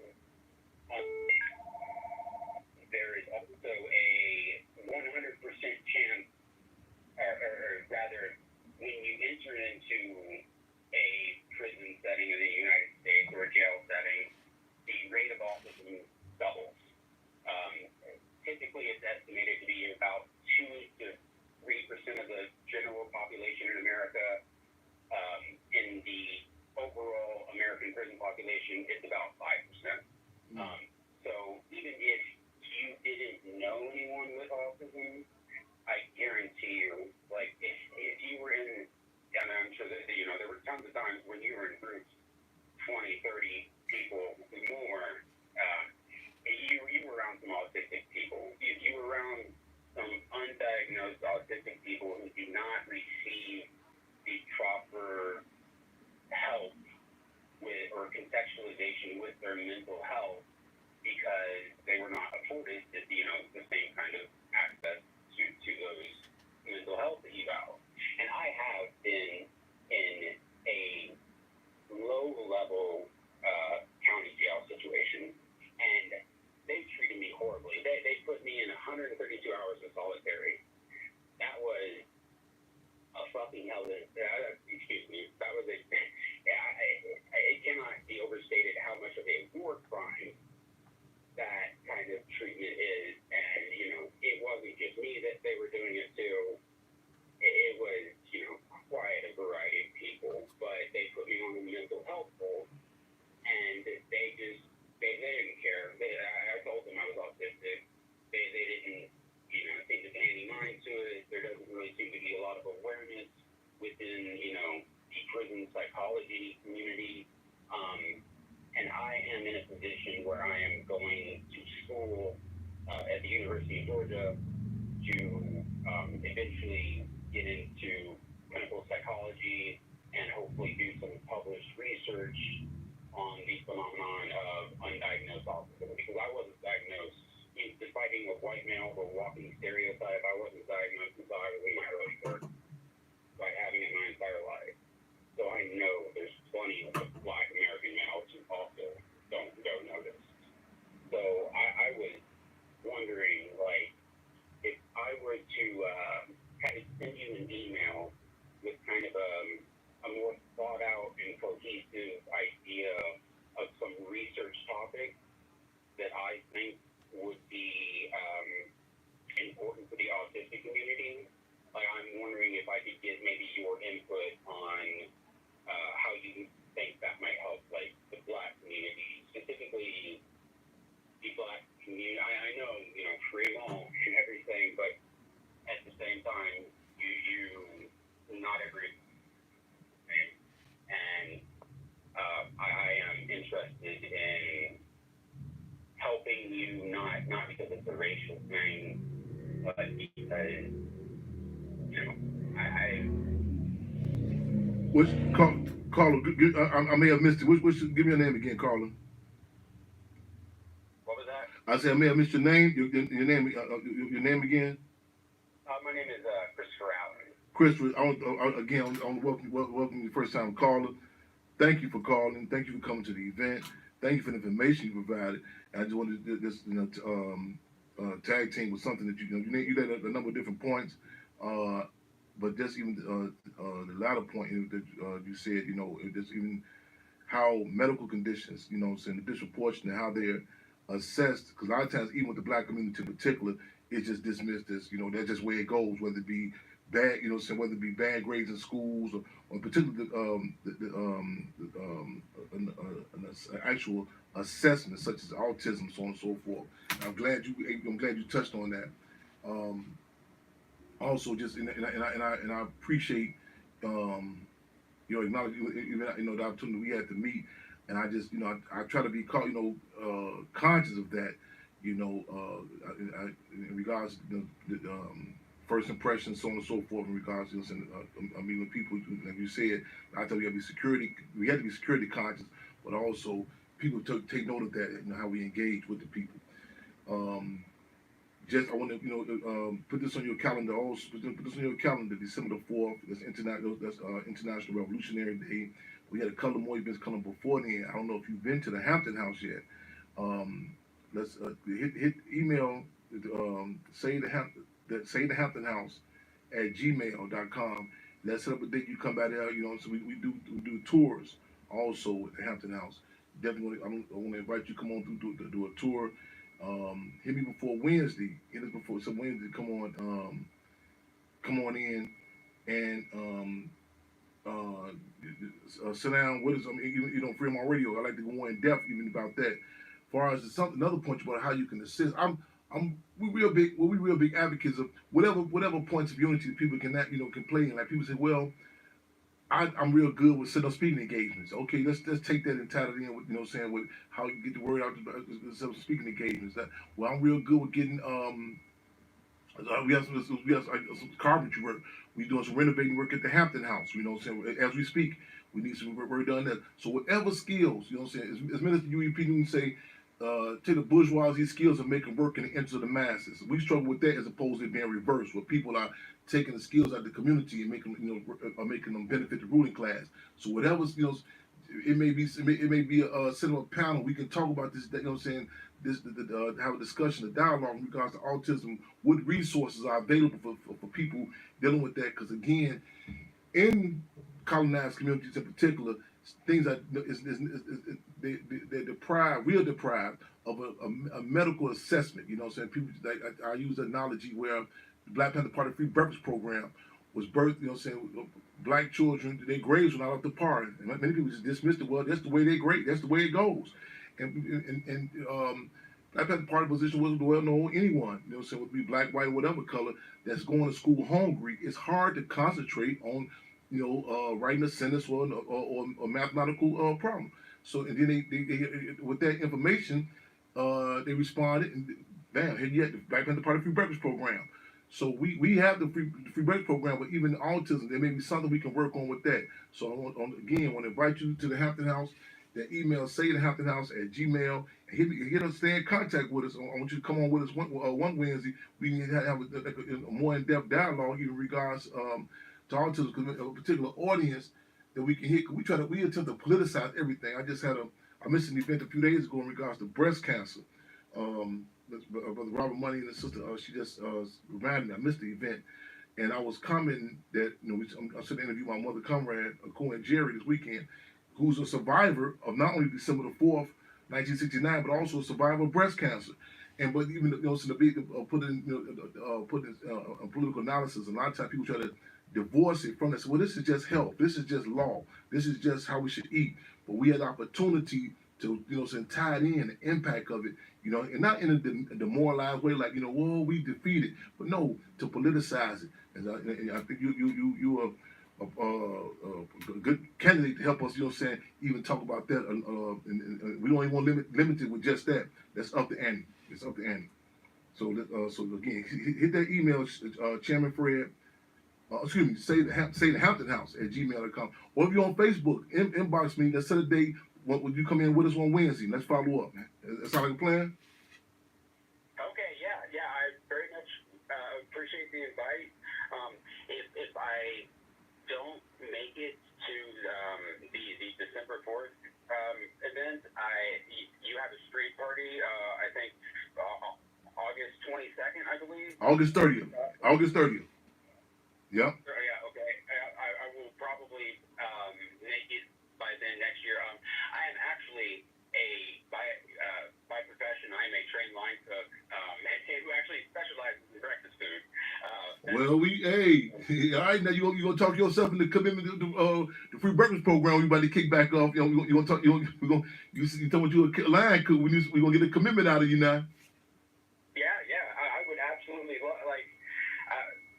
there is also a 100% chance, or rather, when you enter into a prison setting in the United States or a jail setting, the rate of autism doubles. Typically, it's estimated to be about 2 to 3% of the general population in America. In the overall American prison population, it's about 5%. So even if you didn't know anyone with autism, I guarantee you, like if you were in, and I'm sure that there were tons of times when you were in groups, 20, 30 people more, you were around some autistic people. You were around some undiagnosed autistic people who do not receive the proper help with or contextualization with their mental health because they were not afforded the same kind of access to those mental health evals. in, the prison psychology community. And I am in a position where I am going to school at the University of Georgia to eventually get into clinical psychology and hopefully do some published research on the phenomenon of undiagnosed autism, because I wasn't diagnosed, despite being a white male or walking stereotype, I wasn't diagnosed until I was in my early 30s, by having it my entire life. So I know there's plenty of Black American males who also don't know this. So I was wondering, like, if I were to kind of send you an email with kind of a more thought out and cohesive idea of some research topics that I think would be important for the autistic community. Like, I'm wondering if I could get maybe your input on how you think that might help, like, the Black community, specifically the Black community. I know, free all and everything, but at the same time, you not every thing. And I am interested in helping you, not because it's a racial thing, but because, Which Carla? I may have missed it. Give me your name again, Carla. What was that? I said I may have missed your name. Your name. Your name again. My name is Christopher Allen. Christopher, I want to welcome you first time caller. Thank you for calling. Thank you for coming to the event. Thank you for the information you provided. And I just wanted to just tag team with something that you had a number of different points. But just even the latter point that you said, just even how medical conditions, saying the disproportionate, how they're assessed, because a lot of times, even with the Black community in particular, it's just dismissed as, that's just where it goes, whether it be bad, whether it be bad grades in schools or particularly an actual assessment such as autism, so on and so forth. I'm glad you touched on that. Also, just and I appreciate your acknowledgement, even the opportunity we had to meet, and I just I try to be conscious of that, in regards to the first impressions, so on and so forth, in regards to when people, like you said, I thought we had to be security conscious, but also people take note of that, how we engage with the people. I want to put this on your calendar. Also, put this on your calendar. December the 4th. That's International Revolutionary Day. We had a couple more events coming before then. I don't know if you've been to the Hampton House yet. Let's hit email say the Hampton House at gmail.com. Let's set up a date. You come by there. So we do tours also at the Hampton House. Definitely, I want to invite you. Come on through do a tour. Hit me before Wednesday. Hit us before some Wednesday. Come on in and sit down with us. Fremont Radio. I like to go more in depth even about that. As far as another point about how you can assist, we're real big advocates of whatever points of unity people can play in. Like people say, well, I'm real good with setting up speaking engagements. Okay, let's take that and tie it in with with how you get the word out to set up speaking engagements. Well, I'm real good with getting we have some carpentry work. We're doing some renovating work at the Hampton House. As we speak, we need some work done there. So whatever skills, as Minister UEP can say, take the bourgeoisie skills and make them work in the interest of the masses. We struggle with that as opposed to it being reversed, where people are taking the skills out of the community and making them benefit the ruling class. So whatever it may be a cinema panel. We can talk about this. Have a discussion, a dialogue in regards to autism. What resources are available for people dealing with that? Because again, in colonized communities in particular, things are they're deprived. We are deprived of a medical assessment. People. I use the analogy where the Black Panther Party Free Breakfast Program was birthed. Black children, their grades were not up to par, and many people just dismissed it. Well, that's the way they grade. That's the way it goes. And Black Panther Party position wasn't well known anyone. Would be black, white, or whatever color that's going to school hungry. It's hard to concentrate on writing a sentence or a mathematical problem. So and then they with that information, they responded and bam, here you had back in the part of the free breakfast program. So we have the free breakfast program, but even autism, there may be something we can work on with that. So again, I want to invite you to the Hampton House. That email saythehamptonhouse@gmail. And hit us, stay in contact with us. I want you to come on with us one Wednesday. We can have a more in-depth dialogue in regards to autism, because a particular audience that we can hit. We attempt to politicize everything. I missed an event a few days ago in regards to breast cancer. Brother Robert Money and his sister, she just reminded me. I missed the event, and I was commenting that I should interview my mother comrade, Cohen Jerry, this weekend, who's a survivor of not only December the 4th, 1969, but also a survivor of breast cancer. But even so to be put in political analysis, a lot of times people try to divorce it from this. Well, this is just health. This is just law. This is just how we should eat. But we had the opportunity to tie it in the impact of it, and not in a demoralized way, like whoa, we defeated, but no, to politicize it. And I think you are a good candidate to help us, even talk about that. And we don't even want to limit it with just that. That's up to Annie. It's up to Annie. So again, hit that email, Chairman Fred. Say the Hampton House @gmail.com. Or if you're on Facebook, inbox me. Let's set a date. Would you come in with us on Wednesday? Let's follow up. That sound like a plan? Okay, yeah. I very much appreciate the invite. If I don't make it to the December 4th event, you have a street party. I think August 22nd, I believe. August 30th. August 30th. Yep. Yeah. Okay. I will probably make it by then next year. I am actually by profession, I am a trained line cook who actually specializes in breakfast food. Well, all right, now you gonna talk yourself into commitment to the free breakfast program. We about to kick back off. You gonna talk. You told me you a line cook. We gonna get a commitment out of you now. Yeah. I would absolutely like.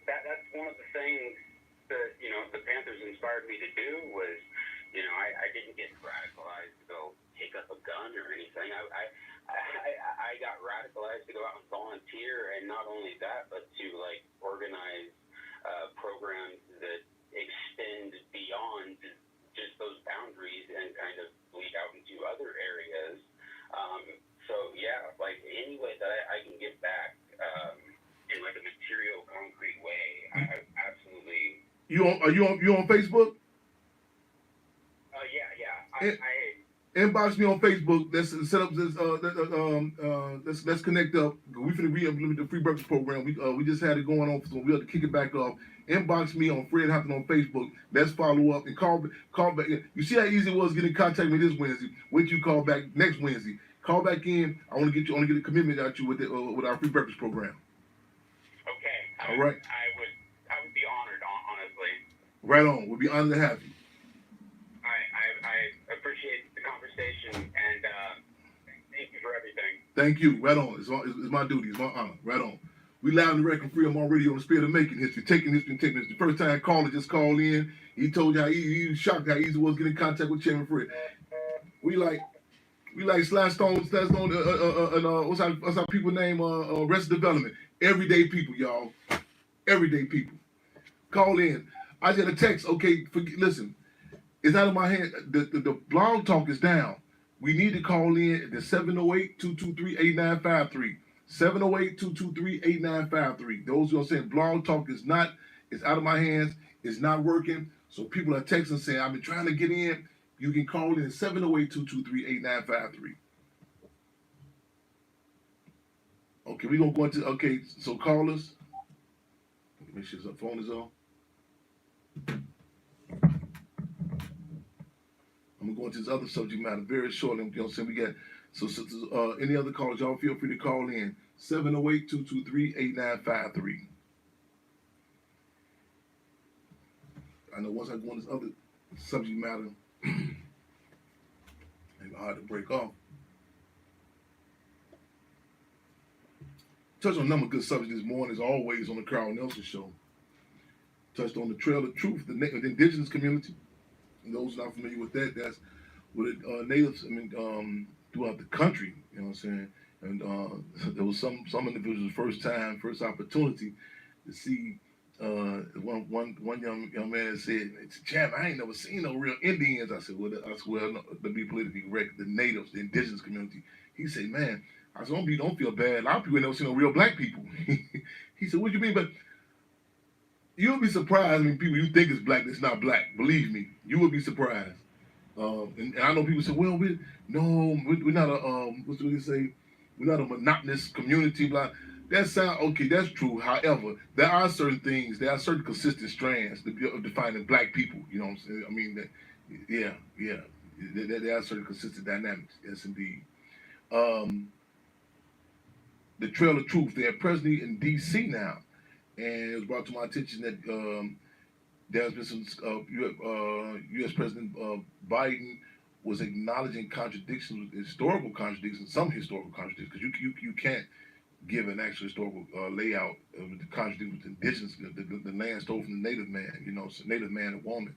That's one of the things that the Panthers inspired me to do was, I didn't get radicalized to go take up a gun or anything. I got radicalized to go out and volunteer, and not only that, but to organize programs that extend beyond just those boundaries and kind of bleed out into other areas. So yeah, any way that I can give back in a material, concrete way, I absolutely. Are you on Facebook? Yeah. Inbox me on Facebook. Let's set up this. Let's connect up. We finna re-implement the free breakfast program. We just had it going on, so we have to kick it back off. Inbox me on Fred Hampton on Facebook. Let's follow up and call back. You see how easy it was getting in contact with me this Wednesday. Wait till you call back next Wednesday. Call back in. I want to get a commitment out you with our free breakfast program. Okay. All right. I would be honored, honestly. Right on. We'll be honored to have you. I appreciate the conversation, and thank you for everything. Thank you. Right on. It's my duty. It's my honor. Right on. We loud and direct and free on my radio on the spirit of making history, taking history and taking history. The first time caller just called in, he told you how he was shocked how easy it was getting in contact with Chairman Fred. We like Slash Stone, and what's our people name? Arrested Development. Everyday people, y'all. Everyday people. Call in. I get a text. Okay, listen. It's out of my hand. The blog talk is down. We need to call in at the 708-223-8953. 708-223-8953. Those who are saying blog talk it's out of my hands. It's not working. So people are texting saying, I've been trying to get in. You can call in at 708-223-8953. Okay, we're going to go into, so callers. Make sure the phone is on. I'm going to go into this other subject matter very shortly. We got, any other callers, y'all feel free to call in. 708-223-8953. I know once I go on this other subject matter, it's hard to break off. Touch on a number of good subjects this morning, as always, on the Carl Nelson Show. touched on the Trail of Truth, the indigenous community. And those not familiar with that, that's with natives. Throughout the country. You know what I'm saying? And there was some individuals first opportunity to see. One young man said, "Champ, I ain't never seen no real Indians." I said, "Well, no, to be politically correct, the natives, the indigenous community." He said, "Man," I said, "Don't feel bad. A lot of people ain't never seen no real black people." He said, "What do you mean?" But you'll be surprised when people you think is black that's not black. Believe me, you will be surprised. And I know people say, "Well, we're not a what do they say? We're not a monotonous community." Blah. That sound okay. That's true. However, there are certain consistent strands of defining black people. You know what I'm saying? I mean, yeah. There are certain consistent dynamics. Yes, indeed. The Trail of Truth. They're presently in D.C. now, and it was brought to my attention that there's been some U.S. President Biden was acknowledging historical contradictions, because you can't give an actual historical layout of the contradiction with the indigenous, the land stole from the native man, native man and woman.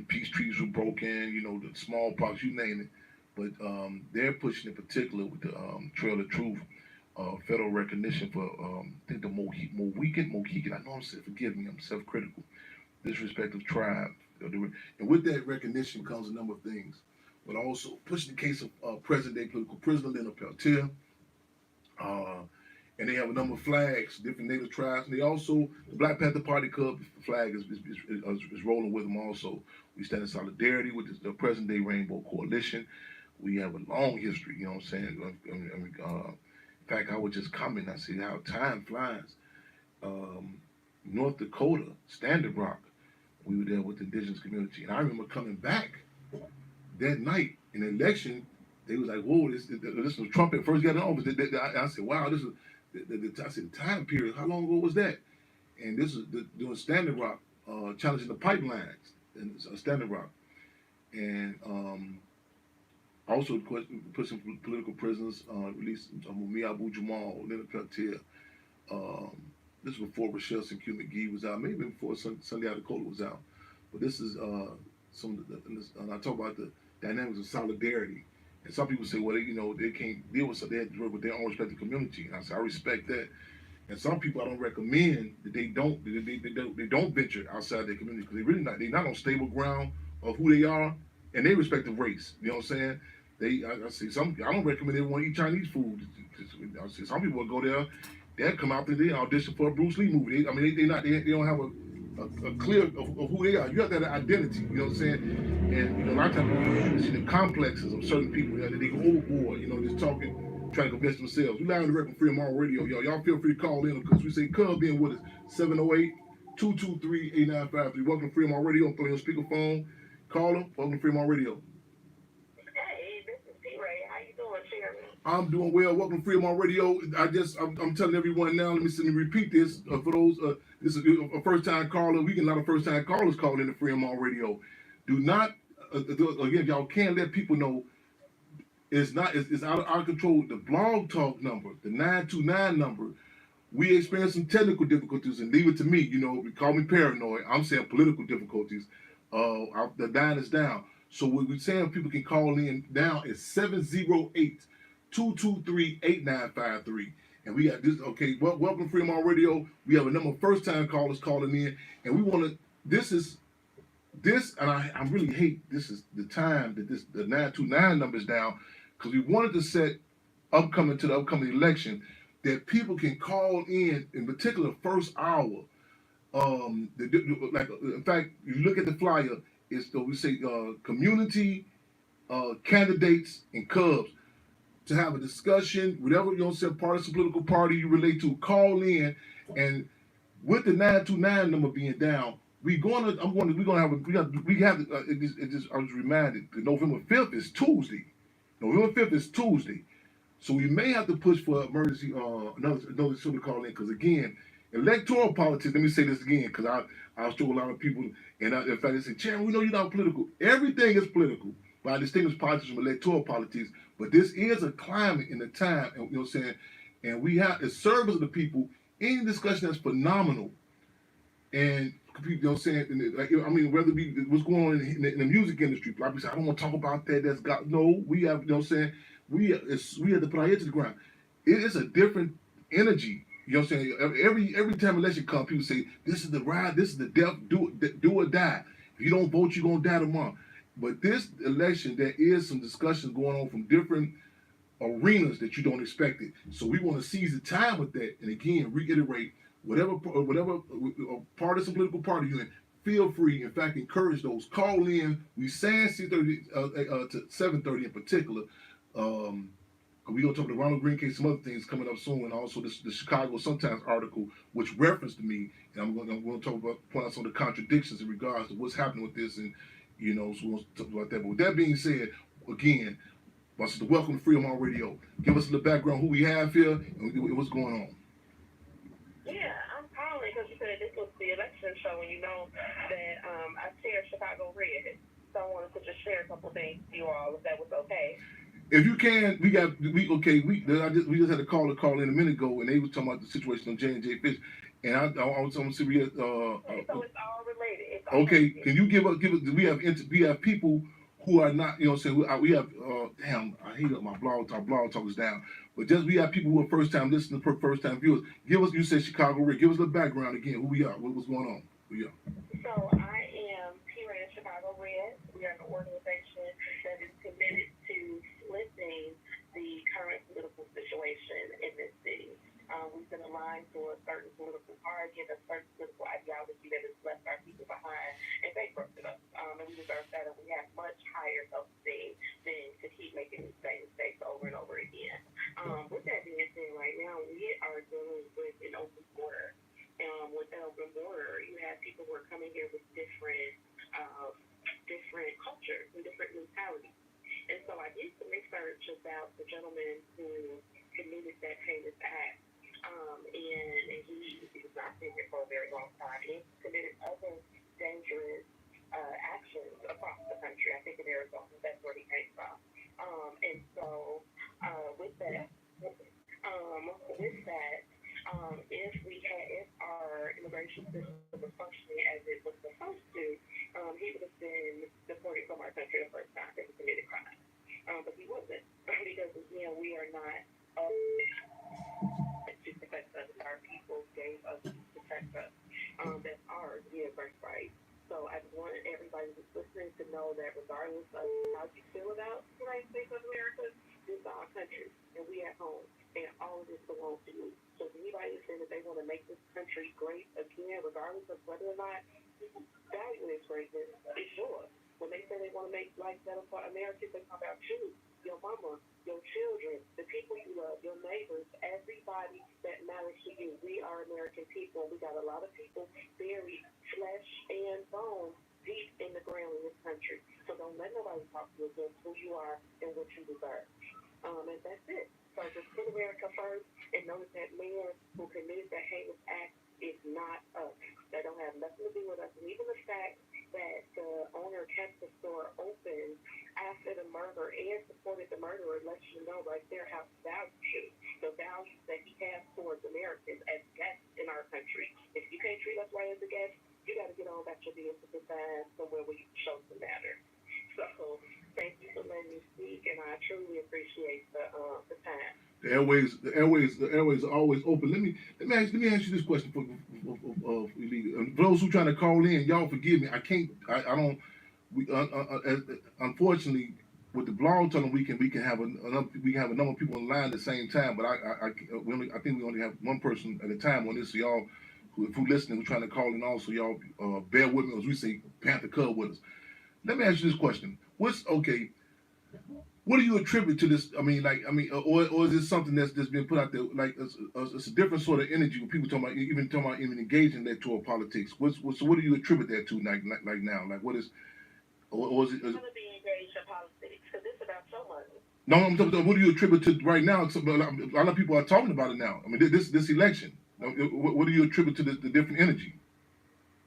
Peace treaties were broken, the smallpox, you name it. But they're pushing in particular with the Trail of Truth, federal recognition for, I think the Mohican, I know forgive me, I'm self-critical, disrespectful tribe. And with that recognition comes a number of things, but also pushing the case of present-day political prisoner Leonard Peltier. And they have a number of flags, different native tribes. And they also, the Black Panther Party Club flag is rolling with them also. We stand in solidarity with the present-day Rainbow Coalition. We have a long history, you know what I'm saying? In fact, I was just commenting, I see how time flies. North Dakota, Standard Rock, we were there with the indigenous community. And I remember coming back that night in the election. They was like, "Whoa, this was Trump at first got in office." I said, "Wow, this is." I said, "The time period. How long ago was that?" And this is doing Standard Rock, challenging the pipelines in Standard Rock, and also put some political prisoners, released Abu Jamal, Leonard Peltier. This was before Rochelle Q McGee was out, maybe before Sunday Dakota was out. But this is and I talk about the dynamics of solidarity. And some people say, well, they can't deal with something. They have to work with their own respective community. And I say, I respect that. And some people I don't recommend that they don't venture outside their community because they're not on stable ground of who they are and their respective race. You know what I'm saying? I don't recommend everyone eat Chinese food. I say some people will go there, they'll come out there, they audition for a Bruce Lee movie. They don't have a clear of who they are. You have that identity, you know what I'm saying? And a lot of times you see the complexes of certain people that they go overboard, just talking, trying to convince themselves. We live on the record Freedom on Radio, y'all feel free to call in because we say Cub in with us 708-223-8953. Welcome to Freedom on Radio. Throw your speakerphone. Call them. Welcome to Freedom on Radio. Hey, this is T-Ray. How you doing, Chairman? I'm doing well. Welcome to Freedom on Radio. I'm telling everyone now. Let me repeat this for those. This is a first-time caller. We get a lot of first-time callers calling into Freedom on Radio. Do not again, y'all can't let people know it's out of our control. The blog talk number, the 929 number. We experienced some technical difficulties, and leave it to me. Call me paranoid. I'm saying political difficulties. The line is down. So what we're saying people can call in now is 708-223-8953. And we got this, okay, welcome to Freedom on Radio. We have a number of first-time callers calling in, and we want to, and I really hate this is the time that the 929 number is down, because we wanted to set the upcoming election that people can call in particular, first hour. In fact, you look at the flyer, we say community candidates and Cubs to have a discussion, whatever partisan political party you relate to, call in, and with the 929 number being down, I was reminded that November 5th is Tuesday. So we may have to push for emergency, another show to call in, because again, electoral politics, let me say this again, because I was told a lot of people, and in fact they say, Chairman, we know you're not political. Everything is political, but I distinguish politics from electoral politics, but this is a climate in the time, and and we have, as servers of the people, any discussion that's phenomenal And you know what I'm saying? And like, I mean, whether it be what's going on in the music industry, like we said, I don't want to talk about that. That's got no. We have, you know what I'm saying? We have to put our head to the ground. It is a different energy. You know what I'm saying? Every time election comes, people say this is the ride, this is the death, do or die. If you don't vote, you're gonna die tomorrow. But this election, there is some discussions going on from different arenas that you don't expect it. So we want to seize the time with that, and again reiterate whatever partisan political party you're in. Feel free, in fact, encourage those. Call in. We saying 6:30 to 7:30 in particular. We gonna talk about the Ronald Green case, some other things coming up soon, and also the Chicago Sun-Times article, which referenced me, and I'm going to talk about point out some of the contradictions in regards to what's happening with this, and so we'll talk about that. But with that being said, again, welcome to Freedom on Radio. Give us a little background who we have here and what's going on. Yeah, I'm calling because you said this was the election show, and you know that I share Chicago Red, so I wanted to just share a couple things to you all, if that was okay. If you can, we just had a call in a minute ago, and they was talking about the situation on J&J Fish, and I was on serious. So it's all related. It's all okay, related. Can you give us? We have people who are not, you know, saying we have. Damn, I hate it. My blog talk is down, but just we have people who are first time listeners, first time viewers. Give us. You said Chicago Red. Give us the background again. Who we are? What's going on? Who we are? So I am here in Chicago Red. We are an organization that is committed to flipping the current political situation in this city. We've been aligned for a certain political party and a certain political ideology that has left our people behind and bankrupted us. And we deserve better. We have much higher self-esteem than to keep making the same mistakes over and over again. With that being said, right now we are dealing with an open border. With an open border, you have people who are coming here with different cultures and different mentalities. And so I did some research about the gentleman who committed that heinous act. And he was not been here for a very long time. He committed other dangerous actions across the country. I think in Arizona, that's where he came from. And so with that, if our immigration system was functioning as it was supposed to, he would have been deported from our country the first time that he committed crime. But he wasn't, because again, we are not to protect us. Our people gave us to protect us. That's ours, birthright. So I want everybody who's listening to know that regardless of how you feel about the United States of America, this is our country, and we at home, and all of this belongs to you. So if anybody is saying that they want to make this country great again, regardless of whether or not people value its greatness, it's yours. When they say they want to make life better for Americans, they talk about you, your mama, your children, the people you love, your neighbors, everybody that matters to you. We are American people. We got a lot of people buried, flesh and bone, deep in the ground in this country. So don't let nobody talk to you against who you are and what you deserve. And that's it. So just put America first and know that man who committed that heinous act is not us. That don't have nothing to do with us. And even the fact that the owner kept the store open after the murder and supported the murderer lets you know right there how he values you, the values that he has towards Americans as guests in our country. If you can't treat us right as a guest, you got to get on back your business and find somewhere where you can show some manners. So thank you for letting me speak, and I truly appreciate the time. The airways are always open. Let me ask you this question for those who trying to call in. Y'all forgive me. I can't. I don't. We unfortunately with the blog tunnel we can have a number of people on the line at the same time. But I think we only have one person at a time on this. So y'all who listening who trying to call in also, y'all bear with me as we say Panther Cub with us. Let me ask you this question. What do you attribute to this? Or is this something that's been put out there? Like it's a different sort of energy when people talking about even engaging that toward politics. So what do you attribute that to? Like now, like what is, or is it? I'm gonna be engaged in politics because it's about so money. No, I'm talking about what do you attribute to right now? A lot of people are talking about it now. I mean, this election. What do you attribute to the different energy?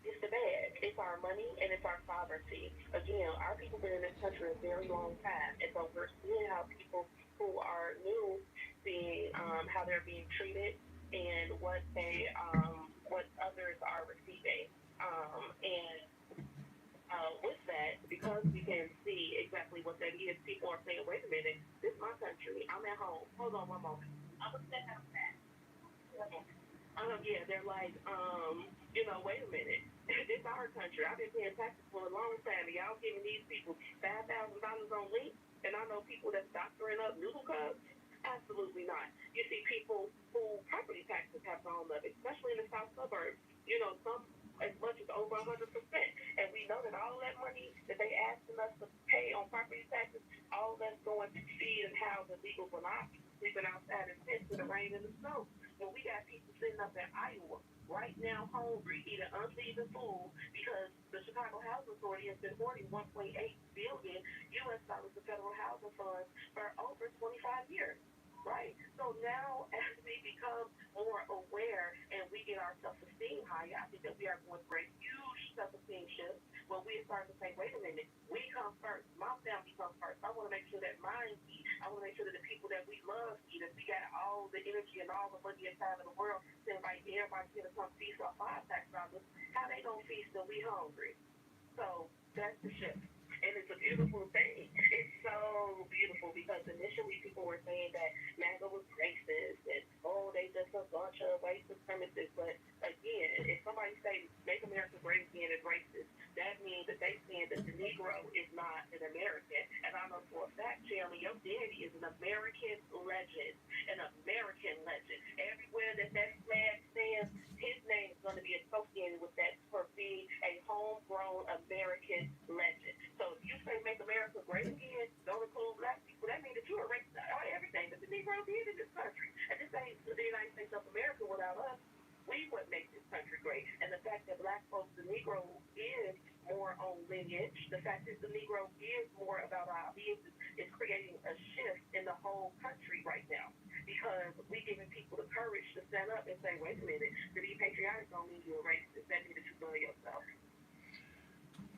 It's the bad. It's our money and it's our poverty. Again, our people been in this country a very long time, and so we're seeing how people who are new, seeing how they're being treated and what what others are receiving. And with that, because we can see exactly what that is, people are saying, wait a minute, this is my country. I'm at home. Hold on one moment. I'm going to step outside. Yeah, they're like, wait a minute. This is our country. I've been paying taxes for a long time. And y'all giving these people $5,000 on link, and I know people that's doctoring up noodle cups. Absolutely not. You see people who property taxes have gone up, especially in the south suburbs. Some as much as over 100%. And we know that all that money that they asking us to pay on property taxes, all that's going to feed and house illegal monopolies, sleeping outside in tents in the rain and the snow. When we got people sitting up in Iowa right now hungry, eating unseasoned food because the Chicago Housing Authority has been hoarding $1.8 billion U.S. dollars of federal housing funds for over 25 years. Right? So now, as we become more aware and we get our self-esteem higher, I think that we are going for a huge self-esteem shift where we start to say, wait a minute, we come first. My family comes first. I want to make sure that mine eat. I want to make sure that the people that we love eat. If we got all the energy and all the money inside of the world, to invite everybody here to come feast off our tax dollars, how they going to feast when we hungry? So that's the shift. And it's a beautiful thing. It's so beautiful because initially people were saying that MAGA was racist and, they just a bunch of white supremacists. But again, if somebody say make America great again is racist, that means that they saying that the Negro is not an American. And I know for a fact, Shelly, your daddy is an American legend, an American legend. Everywhere that flag stands, his name is going to be associated with that for being a homegrown American legend. So if you say make America great again, don't include black people, that means that you erase everything that the Negro did in this country. And this ain't the United States of America without us. We would make this country great. And the fact that black folks, the Negro is more on lineage, the fact that the Negro is more about our business is creating a shift in the whole country right now. Because we giving people the courage to stand up and say, wait a minute, to be patriotic don't mean you're a racist. That means that you love yourself.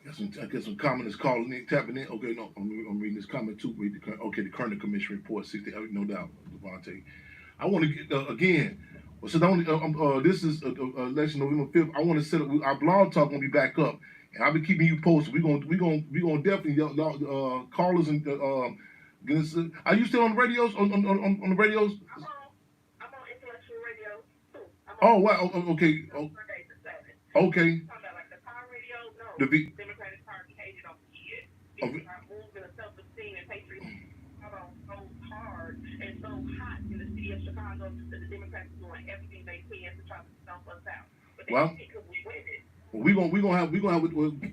I guess some commenters calling in, tapping in. Okay, no, I'm reading this comment too. The Kerner Commission report, 60, no doubt, Devontae. I want to get, again, so this is election November 5th. I want to set up, our blog talk going to be back up. And I'll be keeping you posted. We're gonna definitely, y'all, callers and, get us, are you still on the radios, on the radios? I'm on Intellectual Radio too. Oh, wow, okay. Okay. The Democratic Party hated on kids. Because our movement of self-esteem and patriotism so hard and so hot in the city of Chicago that the Democrats are doing everything they can to try to stomp us out. But they can't because we win it. Well, we're gonna have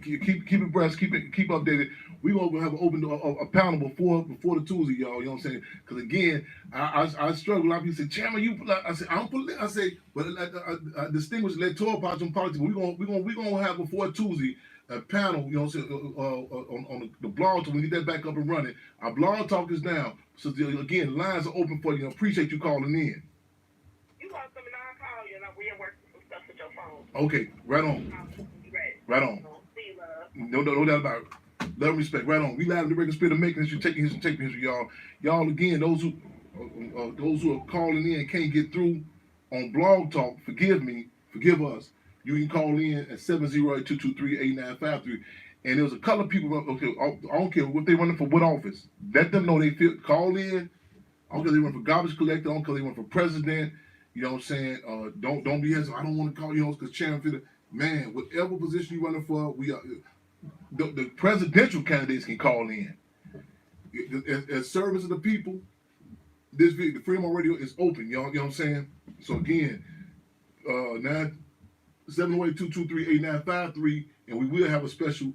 keep abreast, keep updated. We're gonna have an open a panel before the Tuesday, y'all. You know what I'm saying? Because again, I struggle. A lot of people say, "Chairman, I say I'm political." I say, but distinguished electoral politics. We're gonna have before Tuesday a panel. You know what I'm saying? On the blog talk. We get that back up and running. Our blog talk is down. So again, lines are open for you. I appreciate you calling in. You welcome, and I'll call you, and we'll work some stuff with your phone. Okay, right on. Right on. No doubt about it. Love and respect. Right on. We live in the regular spirit of making history, taking history, y'all. Y'all, again, those who are calling in and can't get through on Blog Talk, forgive us. You can call in at 708-223-8953. And there's a couple of people, okay, I don't care what they running for, what office. Let them know they feel, call in. I don't care if they run for garbage collector, I don't care if they run for president. You know what I'm saying? Don't be hesitant. I don't want to call you because Chairman, man, whatever position you're running for, we are. The presidential candidates can call in. As service of the people, the Freedom Radio is open, y'all. You know what I'm saying? So again, 708-223-8953, and we will have a special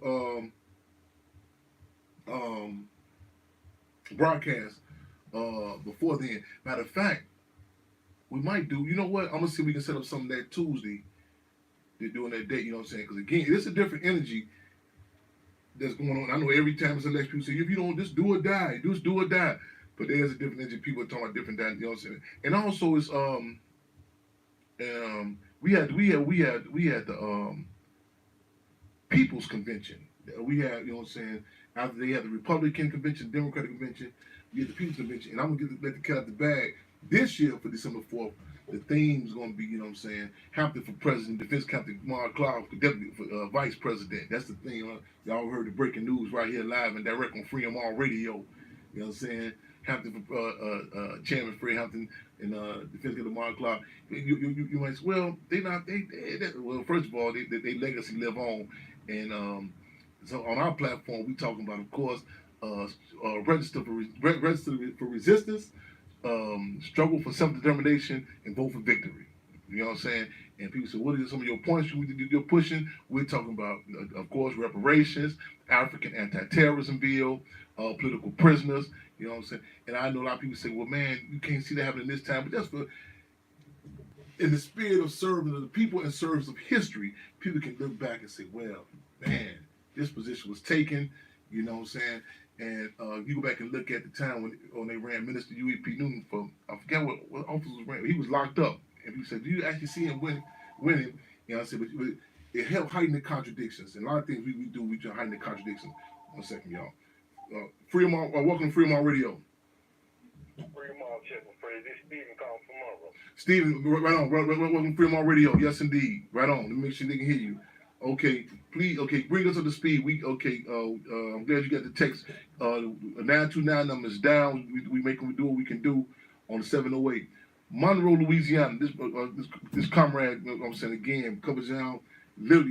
broadcast before then. Matter of fact, we might do. You know what? I'm gonna see if we can set up something that Tuesday. They're doing that date. You know what I'm saying? Because again, it's a different energy that's going on. I know every time it's election, people say, if you don't just do or die, just do or die. But there's a different energy. People are talking about different diet, you know what I'm saying? And also it's we had the People's Convention. We had, you know what I'm saying, after they had the Republican Convention, Democratic Convention, we had the People's Convention, and I'm gonna let the cat out the bag this year for December 4th. the theme's going to be, you know what I'm saying, Hampton for president, defense captain Mark Clark for deputy for vice president. That's the thing. Y'all heard the breaking news right here live and direct on Freedom All Radio. You know what I'm saying? Hampton for Chairman Fred Hampton and defense captain Mark Clark. You might say, well, well, first of all, they legacy live on, and so on our platform, we talking about, of course, register for resistance, struggle for self-determination, and vote for victory. You know what I'm saying? And people say, what are some of your points you're pushing? We're talking about, of course, reparations, African anti-terrorism bill, political prisoners. You know what I'm saying? And I know a lot of people say, well, man, you can't see that happening this time. But that's for, in the spirit of serving the people and service of history, people can look back and say, well, man, this position was taken. You know what I'm saying? And you go back and look at the time when they ran Minister U.E.P. Newton for, I forget what office was ran. He was locked up. And people said, do you actually see him winning? You know what I said? But it helped heighten the contradictions. And a lot of things we do, we try to heighten the contradictions. 1 second, y'all. Welcome to Freedom All Radio. Freedom All Chipper, this is Stephen calling from Monroe. Stephen, right on. Welcome to Freedom All Radio. Yes, indeed. Right on. Let me make sure they can hear you. Okay, please. Okay, bring us up to speed. I'm glad you got the text. 929 number is down. We do what we can do on the 708. Monroe, Louisiana. This comrade, you know what I'm saying, again, covers down literally